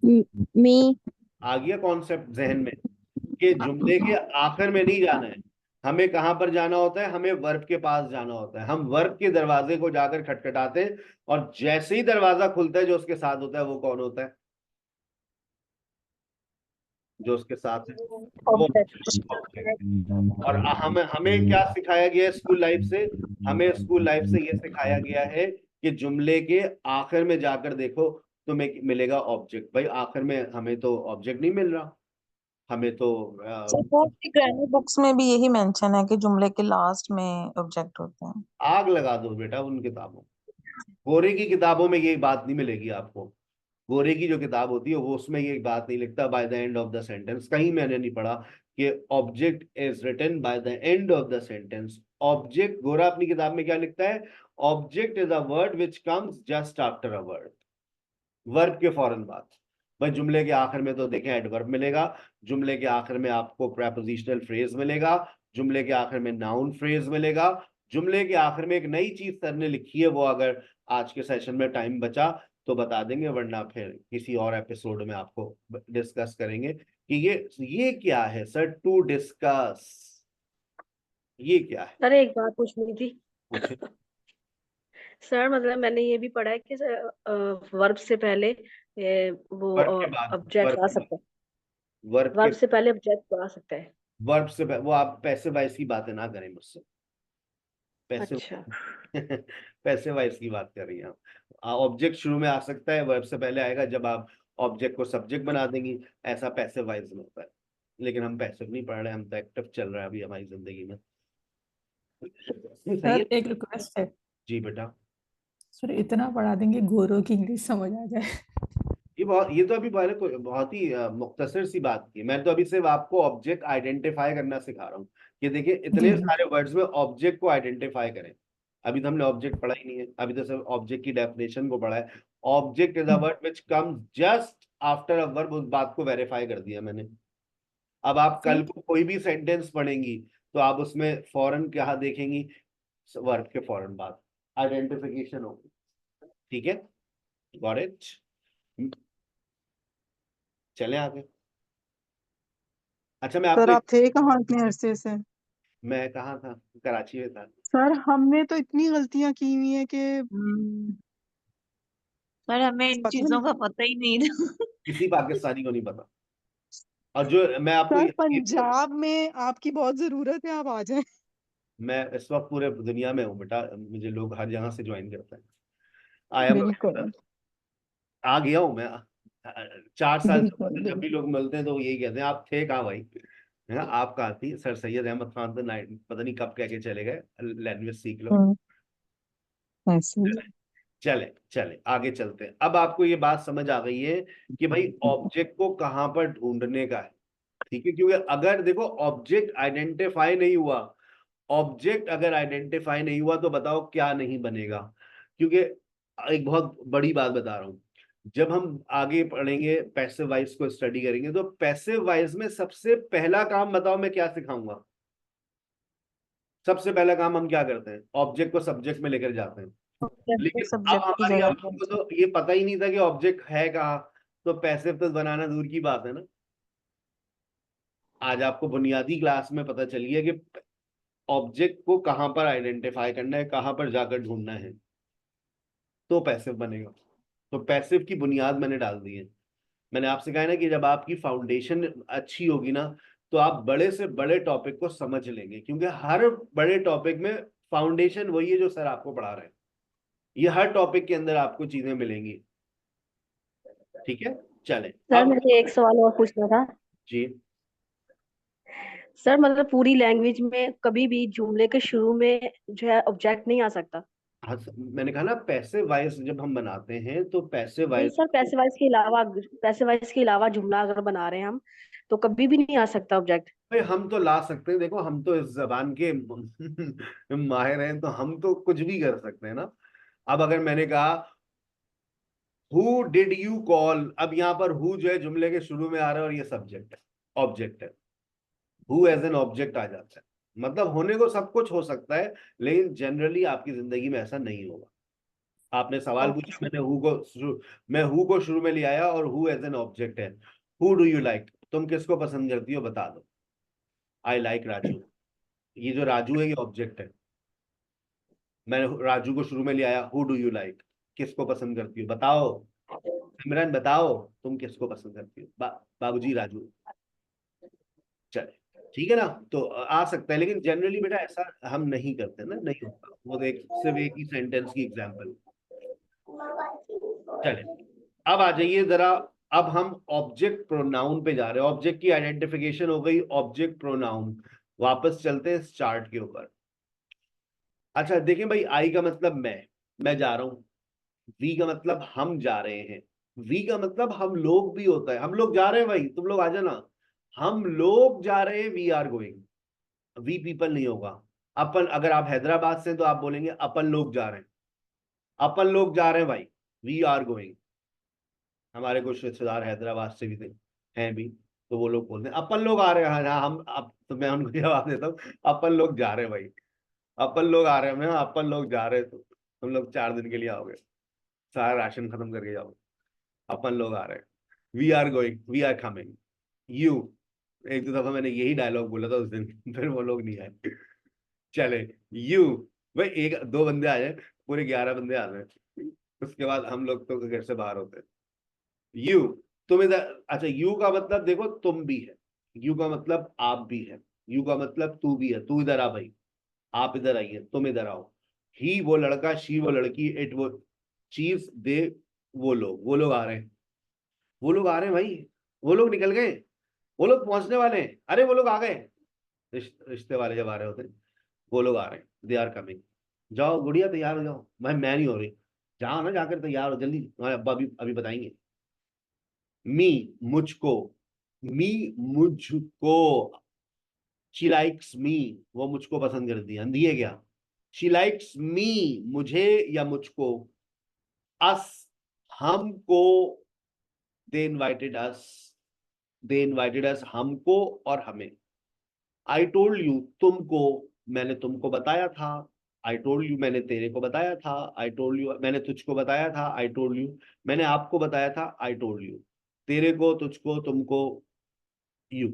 Me. आ गया कॉन्सेप्ट जहन में कि जुमले के आखिर में नहीं जाना है, हमें कहां पर जाना होता है, हमें वर्ब के पास जाना होता है। हम वर्ब के दरवाजे को जाकर खटखटाते हैं और जैसे ही दरवाजा खुलता है जो उसके साथ होता है वो कौन होता है? जो उसके साथ है वो object। और हमें हमें क्या सिखाया गया है स्कूल लाइफ से? हमें स्कूल लाइफ से ये सिखाया गया है कि जुमले के आखिर में जाकर देखो तुम्हें मिलेगा ऑब्जेक्ट। भाई आखिर में हमें तो ऑब्जेक्ट नहीं मिल रहा, हमें तो सपोज की ग्रामर बुक्स में भी यही मेंशन है कि जुमले के लास्ट में ऑब्जेक्ट होते हैं। आग लगा दो बेटा उन किताबों। गोरे की किताबों में ये बात नहीं मिलेगी आपको। गोरे की जो किताब होती है वो उसमें ये बात नहीं लिखता by the end of the sentence. कहीं मैंने नहीं पढ़ा कि object is written by the end of the sentence. Object, गोरा अपनी किताब में क्या लिखता है? Object is a word which comes just after a word, verb के फौरन बाद। भाई जुमले के आखिर में तो देखें एडवर्ब मिलेगा, जुमले के आखिर में आपको प्रेपोजिशनल फ्रेज मिलेगा, जुमले के आखिर में नाउन फ्रेज मिलेगा, जुमले के आखिर में एक नई चीज सर ने लिखी है, वो अगर आज के सेशन में टाइम बचा तो बता देंगे, वरना फिर किसी और एपिसोड में आपको डिस्कस करेंगे कि ये क्या है सर। टू डिस्कस, ये क्या है? सर एक बात पूछनी थी। पूछे। सर मतलब मैंने ये भी पढ़ा है कि वर्ब से पहले वो वर्ब के बाद, ऑब्जेक्ट आ सकता है। वर्ब से पहले ऑब्जेक्ट आ सकता है। वर्ब से वो आप पैसिव वॉइस की बातें ना करें मुझसे। पैसिव अच्छा। पैसिव वॉइस की बात कर रही हैं आप। ऑब्जेक्ट शुरू में आ सकता है, वर्ब से पहले आएगा जब आप ऑब्जेक्ट को सब्जेक्ट बना देंगी, ऐसा पैसिव वॉइस में होता है। लेकिन हम पैसिव नहीं पढ़ रहे, हम तो एक्टिव चल रहा है अभी हमारी जिंदगी में। सही है? सर एक रिक्वेस्ट है। जी बेटा। सर इतना पढ़ा देंगे गोरों की इंग्लिश समझ आ जाए। ये तो अभी पहले बहुत ही मुख्तसर सी बात की। मैं तो अभी सिर्फ आपको ऑब्जेक्ट आइडेंटिफाई करना सिखा रहा हूँ कि देखिए इतने सारे वर्ड्स में ऑब्जेक्ट को आइडेंटिफाई करें। अभी तो हमने ऑब्जेक्ट पढ़ा ही नहीं है, अभी तो सिर्फ ऑब्जेक्ट की डेफिनेशन को पढ़ा है। Object is a word which comes just after a verb, उस बात को वेरीफाई कर दिया मैंने। अब आप कल को कोई भी सेंटेंस पढ़ेंगी तो आप उसमें फौरन क्या देखेंगी? वर्ब के फौरन बाद आइडेंटिफिकेशन होगी। ठीक है, गॉट इट। चले आगे। अच्छा मैं सर आपको आप थे कहाँ इतने अरसे से? मैं कहाँ था? कराची में था। सर हमने तो इतनी गलतियां की हुई हैं कि सर हमें इन पता चीजों नहीं। का पता ही नहीं था। किसी पाकिस्तानी को नहीं पता। और जो मैं आपको सर पंजाब में आपकी बहुत जरूरत है, आप आ जाएं। मैं इस वक्त पूरे दुनिया में हूँ बेटा, मुझे लोग हर जगह से ज्वाइन करते हैं। आई एम, बिल्कुल आ गया हूँ मैं। 4 साल से बिल्कुल जब भी लोग मिलते हैं तो वो यही कहते हैं आप थे कहाँ भाई? है ना, आप कहाँ थी? सर सैयद अहमद खान तो पता नहीं कब कह के चले गए, लैंग्वेज सीख लो। ऐसे ही। चले चले आगे चलते हैं। अब आपको ये बात समझ आ गई है कि भाई ऑब्जेक्ट को कहाँ पर ढूंढने का है। ठीक है, क्योंकि अगर देखो ऑब्जेक्ट आइडेंटिफाई नहीं हुआ, ऑब्जेक्ट अगर आइडेंटिफाई नहीं हुआ तो बताओ क्या नहीं बनेगा। क्योंकि एक बहुत बड़ी बात बता रहा हूं, जब हम आगे पढ़ेंगे पैसिव वॉइस को स्टडी करेंगे तो पैसिव वॉइस में सबसे पहला काम बताओ मैं क्या सिखाऊंगा? सबसे पहला काम हम क्या करते हैं? ऑब्जेक्ट को सब्जेक्ट में लेकर जाते हैं। लेकिन अब सब्जेक्ट की हमारी जगह अम्मा को तो ये पता ही नहीं था कि ऑब्जेक्ट है कहाँ, तो पैसिव तो बनाना दूर की बात है ना। आज आपको बुनियादी क्लास में पता चली है कि ऑब्जेक्ट को कहां पर आइडेंटिफाई करना है, कहां पर जाकर ढूंढना है, तो पैसिव बनेगा। तो पैसिव की बुनियाद मैंने डाल दी है। मैंने आपसे कहा है ना कि जब आपकी फाउंडेशन अच्छी होगी ना तो आप बड़े से बड़े टॉपिक को समझ लेंगे, क्योंकि हर बड़े टॉपिक में फाउंडेशन वही है जो सर आपको पढ़ा रहे हैं। ये हर टॉपिक के अंदर आपको चीजें मिलेंगी। ठीक है, चले सर अब मुझे एक सवाल और पूछना था। जी। सर मतलब पूरी लैंग्वेज में कभी भी जुमले के शुरू में जो है ऑब्जेक्ट नहीं आ सकता? हाँ, मैंने कहा ना पैसिव वॉइस जब हम बनाते हैं तो पैसिव नहीं वॉइस, सर, पैसिव वॉइस के अलावा जुमला अगर बना रहे हैं हम तो कभी भी नहीं आ सकता ऑब्जेक्ट। भाई हम तो ला सकते हैं। देखो हम तो इस जबान के माहिर हैं, तो हम तो कुछ भी कर सकते हैं ना। अब अगर मैंने कहा हु डिड यू कॉल, अब यहाँ पर हु जो है जुमले के शुरू में आ रहा है और ये सब्जेक्ट है, ऑब्जेक्ट है। हु एज एन ऑब्जेक्ट आ जाता है। मतलब होने को सब कुछ हो सकता है, लेकिन जनरली आपकी जिंदगी में ऐसा नहीं होगा। आपने सवाल ओके पूछा, सर। मैं हु को शुरू में ले आया और हु एज एन ऑब्जेक्ट है। हु डू यू लाइक, तुम किसको पसंद करती हो बता दो। आई लाइक राजू, ये जो राजू है ये ऑब्जेक्ट है। मैंने राजू को शुरू में ले आया, हु डू यू लाइक, किसको पसंद करती हो बताओ। सिमरन बताओ तुम किसको पसंद करती हो। बाबूजी राजू। चले ठीक है ना, तो आ सकता है, लेकिन जनरली बेटा ऐसा हम नहीं करते ना, नहीं होता वो। एक सिर्फ एक ही सेंटेंस की एग्जांपल। चले अब आ जाइए जरा, अब हम ऑब्जेक्ट प्रोनाउन पे जा रहे हैं। ऑब्जेक्ट की आइडेंटिफिकेशन हो गई, ऑब्जेक्ट प्रोनाउन। वापस चलते हैं इस चार्ट के ऊपर। अच्छा देखिए भाई, आई का मतलब मैं जा रहा हूं। वी का मतलब हम जा रहे हैं। वी का मतलब हम लोग भी होता है, हम लोग जा रहे हैं भाई, तुम लोग आ जाना। हम लोग जा रहे हैं, we are going. We people नहीं होगा। अपन, अगर आप हैदराबाद से तो आप बोलेंगे अपन लोग जा रहे हैं, अपन लोग जा रहे हैं भाई, वी आर गोइंग। हमारे कुछ रिश्तेदार हैदराबाद से भी थे, हैं भी, तो वो लोग बोलते हैं अपन लोग आ रहे हैं। हाँ हम, अब तो मैं उनको जवाब देता हूँ, अपन लोग जा रहे हैं भाई, अपन लोग आ रहे हैं। मैं अपन लोग जा रहे हैं, तो तुम लोग 4 दिन के लिए आओगे, सारा राशन खत्म करके जाओगे। अपन लोग आ रहे हैं, we are going, we are coming. You, एक दो दफा मैंने यही डायलॉग बोला था उस दिन, फिर वो लोग नहीं आए। चले यू, भाई एक दो बंदे आ जाए, पूरे 11 बंदे आ जाए, उसके बाद हम लोग तो घर से बाहर होते हैं। यू, तुम इधर। अच्छा यू का मतलब देखो तुम भी है, यू का मतलब आप भी है, यू का मतलब तू भी है। तू इधर आ भाई, आप इधर आइए, तुम इधर आओ। ही वो लड़का, शी वो लड़की, इट वो चीज, दे वो लोग आ रहे हैं। वो लोग आ रहे हैं भाई, वो लोग निकल गए, वो लोग पहुंचने वाले हैं, अरे वो लोग आ गए। रिश्ते वाले जब आ रहे होते हैं, वो लोग आ रहे हैं, दे आर कमिंग। जाओ गुड़िया तैयार हो जाओ। मैं नहीं हो रही, जाओ ना जाकर तैयार हो जल्दी, तुम्हारे अब्बा अभी अभी बताएंगे। मी, मुझको, मी मुझको। शी लाइक्स मी, वो मुझको पसंद करती है। अंधी है क्या? शी लाइक्स मी, मुझे या मुझको। अस, हमको। दे इनवाइटेड अस, दे इनवाइटेड अस, हमको और हमें। आई टोल्ड यू, तुमको, मैंने तुमको बताया था। आई टोल्ड यू, मैंने तेरे को बताया था। आई टोल्ड यू, मैंने तुझको बताया था। आई टोल्ड यू, मैंने आपको बताया था। आई टोल्ड यू, तेरे को, तुझको, तुमको, यू।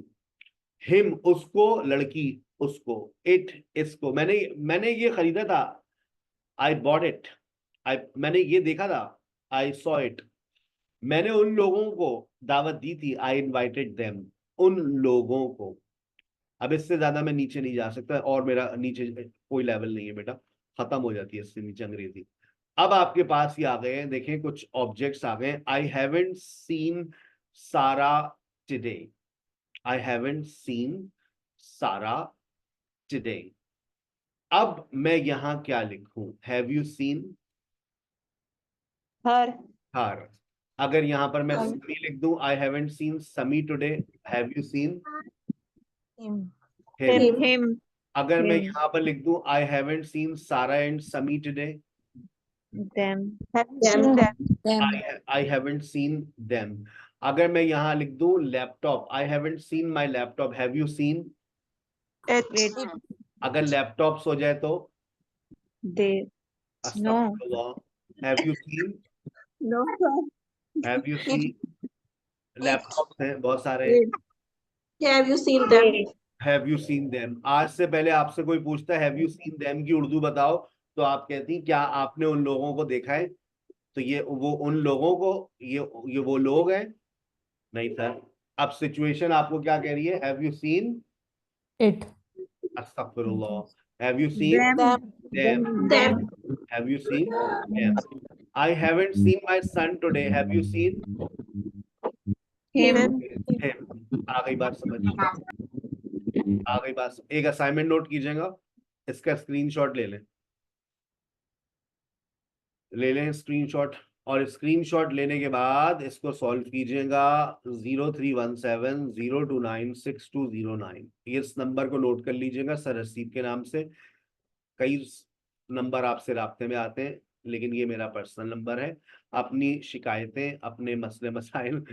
हिम, उसको, लड़की, उसको। इट, इसको। मैंने ये खरीदा था। आई बॉट इट, मैंने ये देखा था। आई सॉ इट, मैंने उन लोगों को दावत दी थी। आई इनवाइटेड देम, उन लोगों को। अब इससे ज्यादा मैं नीचे नहीं जा सकता, और मेरा नीचे कोई लेवल नहीं है बेटा, खत्म हो जाती है इससे नीचे अंग्रेजी। अब आपके पास ये आ गए हैं, देखें कुछ ऑब्जेक्ट्स आ गए। आई हैवंट सीन सारा टुडे, आई हैवंट सीन सारा टुडे। अब मैं यहां क्या लिखूं? हैव यू सीन हर हर। अगर यहां पर मैं हम समी लिख दूं, आई हैवंट सीन समी today, have you seen him him. him him अगर मैं him यहां पर लिख दूं, आई हैवंट सीन सारा एंड समी today, them have them seen them them I haven't seen them. अगर मैं यहां लिख दूं laptop, I haven't seen my laptop, have you seen. it it it अगर लैपटॉप्स हो जाए तो they no अस्तगफुरुल्लाह, have you seen, no sir have you it seen. it laptops हैं बहुत सारे। it have you seen them they have you seen them. आज से पहले आपसे कोई पूछता है हैव यू सीन देम की उर्दू बताओ, तो आप कहती क्या आपने उन लोगों को देखा है? तो ये वो उन लोगों को, ये वो लोग हैं? नहीं सर। अब सिचुएशन आपको क्या कह रही है? Have you seen it. अस्तगफुरुल्लाह, have you seen them them them, them have you seen them. I haven't seen my son today, have you seen him him him. आ गई बात समझ, आ गई बात। एक असाइनमेंट नोट कीजिएगा, इसका स्क्रीनशॉट ले लें स्क्रीनशॉट। और स्क्रीनशॉट लेने के बाद इसको सॉल्व कीजिएगा। 0317029629, इस नंबर को नोट कर लीजिएगा सर रसीद के नाम से। कई नंबर आपसे राब्ते में आते हैं, लेकिन ये मेरा पर्सनल नंबर है। अपनी शिकायतें, अपने मसले मसाइल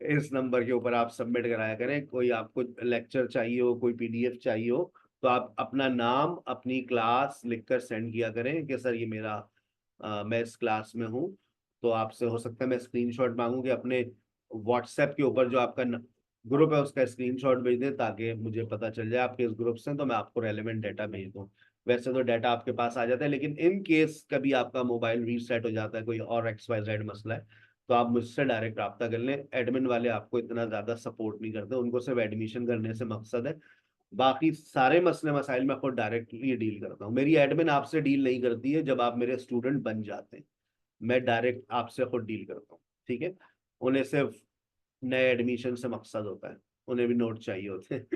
इस नंबर के ऊपर आप सबमिट कराया करें। कोई आपको लेक्चर चाहिए हो, कोई पीडीएफ चाहिए हो, तो आप अपना नाम, अपनी क्लास लिखकर सेंड किया करें कि सर ये मेरा मैं इस क्लास में हूँ, तो आपसे हो सकता है मैं स्क्रीनशॉट मांगू कि अपने व्हाट्सएप के ऊपर जो आपका ग्रुप है उसका स्क्रीनशॉट भेज दें, ताकि मुझे पता चल जाए आपके इस ग्रुप से, तो मैं आपको रेलेवेंट डाटा भेज दूँ। वैसे तो डाटा आपके पास आ जाता है, लेकिन इन केस कभी आपका मोबाइल रीसेट हो जाता है, कोई और XYZ मसला है, तो आप मुझसे डायरेक्ट रब्ता कर लें। एडमिन वाले आपको इतना ज्यादा सपोर्ट नहीं करते, उनको सिर्फ एडमिशन करने से मकसद है, बाकी सारे मसले मसाइल मैं खुद डायरेक्टली डील करता हूँ। मेरी एडमिन आपसे डील नहीं करती है जब आप मेरे स्टूडेंट बन जाते हैं, मैं डायरेक्ट आपसे खुद डील करता हूँ, ठीक है। उन्हें सिर्फ नए एडमिशन से मकसद होता है, उन्हें भी नोट चाहिए होते हैं।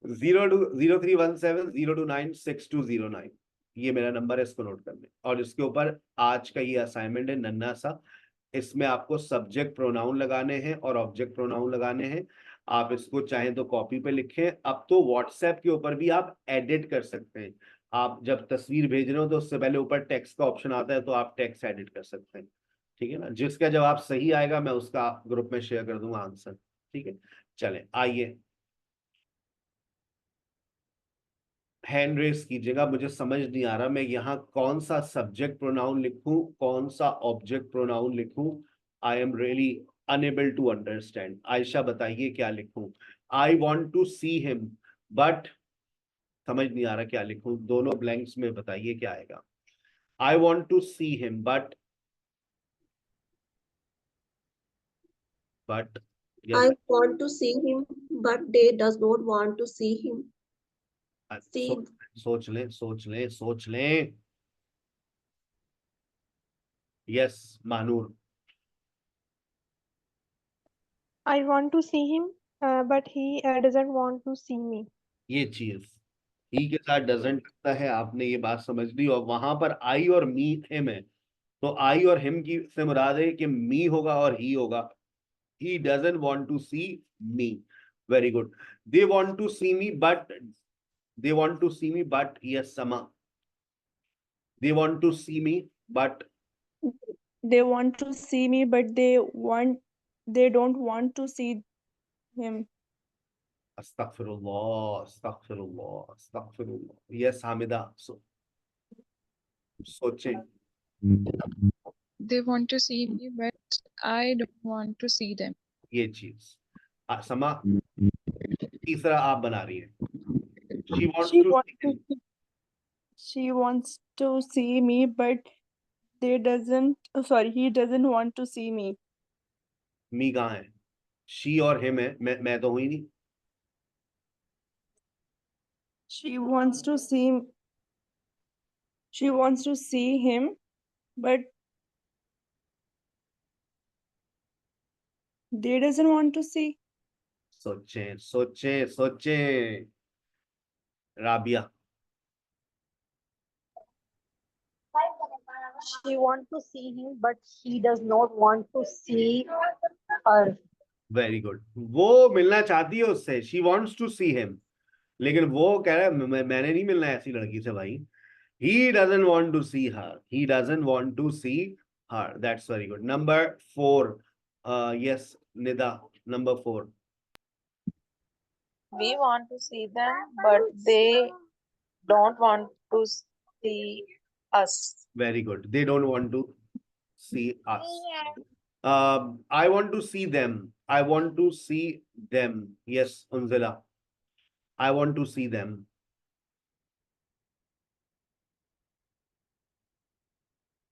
03170296 209, ये मेरा नंबर है, इसको नोट कर लें। और इसके ऊपर आज का ये असाइनमेंट है नन्ना सा, इसमें आपको सब्जेक्ट प्रोनाउन लगाने हैं और ऑब्जेक्ट प्रोनाउन लगाने हैं। आप इसको चाहें तो कॉपी पे लिखें, अब तो व्हाट्सएप के ऊपर भी आप एडिट कर सकते हैं। आप जब तस्वीर भेज रहे हो तो उससे पहले ऊपर टेक्स्ट का ऑप्शन आता है, तो आप टेक्स्ट एडिट कर सकते हैं, ठीक है ना। जिसका जवाब सही आएगा मैं उसका ग्रुप में शेयर कर दूंगा आंसर, ठीक है। चलें आइए, हैंड रेस कीजिएगा। मुझे समझ नहीं आ रहा मैं यहाँ कौन सा सब्जेक्ट प्रोनाउन लिखूं, कौन सा ऑब्जेक्ट प्रोनाउन लिखूं। I am really unable to understand. Ayesha बताइए क्या लिखूं। I want to see him, but समझ नहीं आ रहा क्या लिखूं। दोनों ब्लैंक्स में बताइए क्या आएगा। I want to see him but I want to see him, but they does not want to see him. See, सोच लें सोच लें सोच लें। Yes Mahnoor. I want to see him, but he doesn't want to see me. ये चीज ही के साथ डजंट लगता है, आपने ये बात समझ ली। और वहां पर आई और मी हिम है, तो आई और हिम की से मुराद है कि मी होगा और ही होगा। He doesn't want to see me, very good. They want to see me but, they want to see me but, yes Sama, they want to see me but, They want to see me, but they don't want to see him. अस्तगफिरुल्लाह अस्तगफिरुल्लाह अस्तगफिरुल्लाह। Yes Hamida, सोचें। They want to see me, but I don't want to see them. ये चीज समा तीसरा आप बना रही हैं। She wants to see me, but he doesn't want to see me. मी कहाँ है? शी और हिम है, मैं तो हुई नहीं। She wants to see him, but they doesn't want to see. सोचें सोचें सोचें। Rabia. She want to see him, but he does not want to see her. Very good. वो मिलना चाहती है उससे, she wants to see him, लेकिन वो कह रहा है मैंने नहीं मिलना है ऐसी लड़की से भाई। He doesn't want to see her. He doesn't want to see her. That's very good. Number 4. Yes, Nida. Number 4. We want to see them, but they don't want to see us. Very good. They don't want to see us. I want to see them. I want to see them. Yes, Unzila. I want to see them.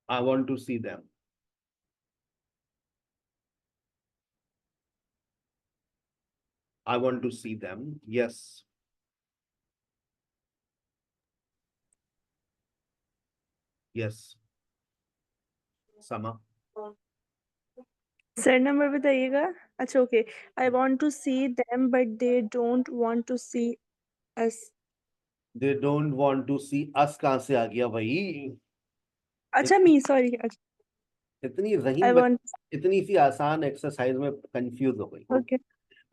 I want to see them. I want to see them. Yes. Yes. Sama. Sir number बताइएगा। अच्छा okay. I want to see them, but they don't want to see us. They don't want to see us कहाँ से आ गया भाई? अच्छा मी sorry. इतनी रहीम इतनी सी आसान एक्सरसाइज में कंफ्यूज हो गई। Okay.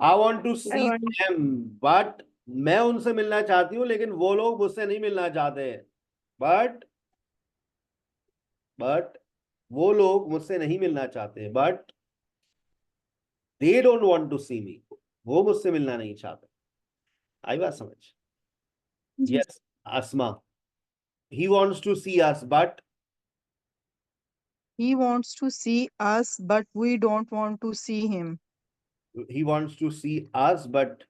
I want to see them, but मैं उनसे मिलना चाहती हूँ लेकिन वो लोग मुझसे नहीं मिलना चाहते। बट वो लोग मुझसे नहीं मिलना चाहते, but they don't want to see me, वो मुझसे मिलना नहीं चाहते। आई बात समझ? Yes Asma. He wants to see us, but He wants to see us, but we don't want to see him. He wants to see us, but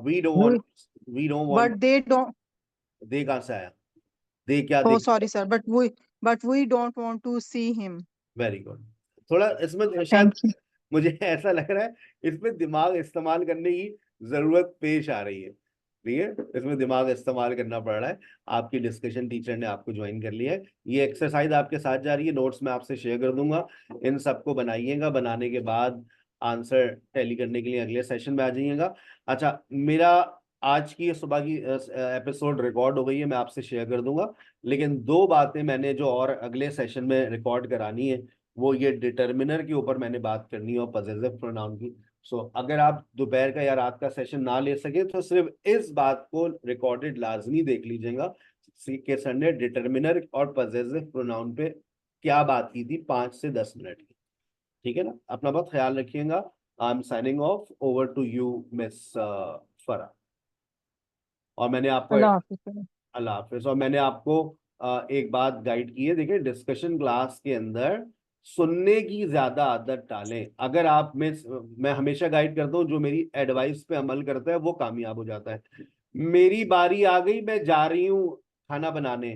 we don't We, want. We don't want. but they don't. दे कहाँ से आया? दे क्या Oh, देख? sorry, sir. But we don't want to see him. Very good. थोड़ा इसमें शायद Thank you. मुझे ऐसा लग रहा है इसमें दिमाग इस्तेमाल करने की जरूरत पेश आ रही है। ठीक है, इसमें दिमाग इस्तेमाल करना पड़ रहा है। आपकी डिस्कशन टीचर ने आपको ज्वाइन कर लिया है। ये एक्सरसाइज आपके साथ जा रही है, नोट्स मैं आपसे शेयर कर दूंगा। इन सबको बनाइएगा, बनाने के बाद आंसर टैली करने के लिए अगले सेशन में आ जाइएगा। अच्छा, मेरा आज की सुबह की एपिसोड रिकॉर्ड हो गई है, मैं आपसे शेयर कर दूंगा। लेकिन 2 बातें मैंने जो और अगले सेशन में रिकॉर्ड करानी है, वो ये डिटर्मिनर के ऊपर मैंने बात करनी है और पजेसिव प्रोनाउन की। सो अगर आप दोपहर का या रात का सेशन ना ले सके तो सिर्फ इस बात को रिकॉर्डेड लाजमी देख लीजिएगा कि सर ने डिटर्मिनर और पजेसिव प्रोनाउन पे क्या बात की थी 5 से 10 मिनट की। ठीक है ना, अपना बहुत ख्याल रखिएगा। I am signing off, over to you miss Farah. और मैंने आपको अल्लाह हाफिज sir. अल्लाह हाफिज। और मैंने आपको एक बात गाइड की है, देखिए डिस्कशन क्लास के अंदर सुनने की ज्यादा आदत डालें। अगर आप में, मैं हमेशा गाइड करता हूँ, जो मेरी एडवाइस पे अमल करता है वो कामयाब हो जाता है। मेरी बारी आ गई, मैं जा रही हूँ खाना बनाने,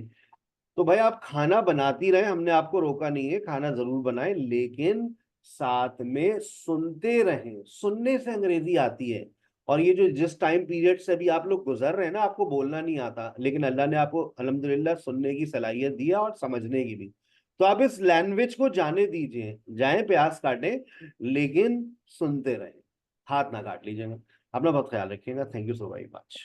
तो भाई आप खाना बनाती रहे, हमने आपको रोका नहीं है, खाना जरूर बनाएं, लेकिन साथ में सुनते रहें। सुनने से अंग्रेजी आती है। और ये जो जिस टाइम पीरियड से अभी आप लोग गुजर रहे हैं ना, आपको बोलना नहीं आता, लेकिन अल्लाह ने आपको अल्हम्दुलिल्लाह सुनने की सलाहियत दी है और समझने की भी। तो आप इस लैंग्वेज को जाने दीजिए, जाएं प्यास काटें, लेकिन सुनते रहें, हाथ ना काट लीजिएगा। अपना बहुत ख्याल रखिएगा। Thank you so very much.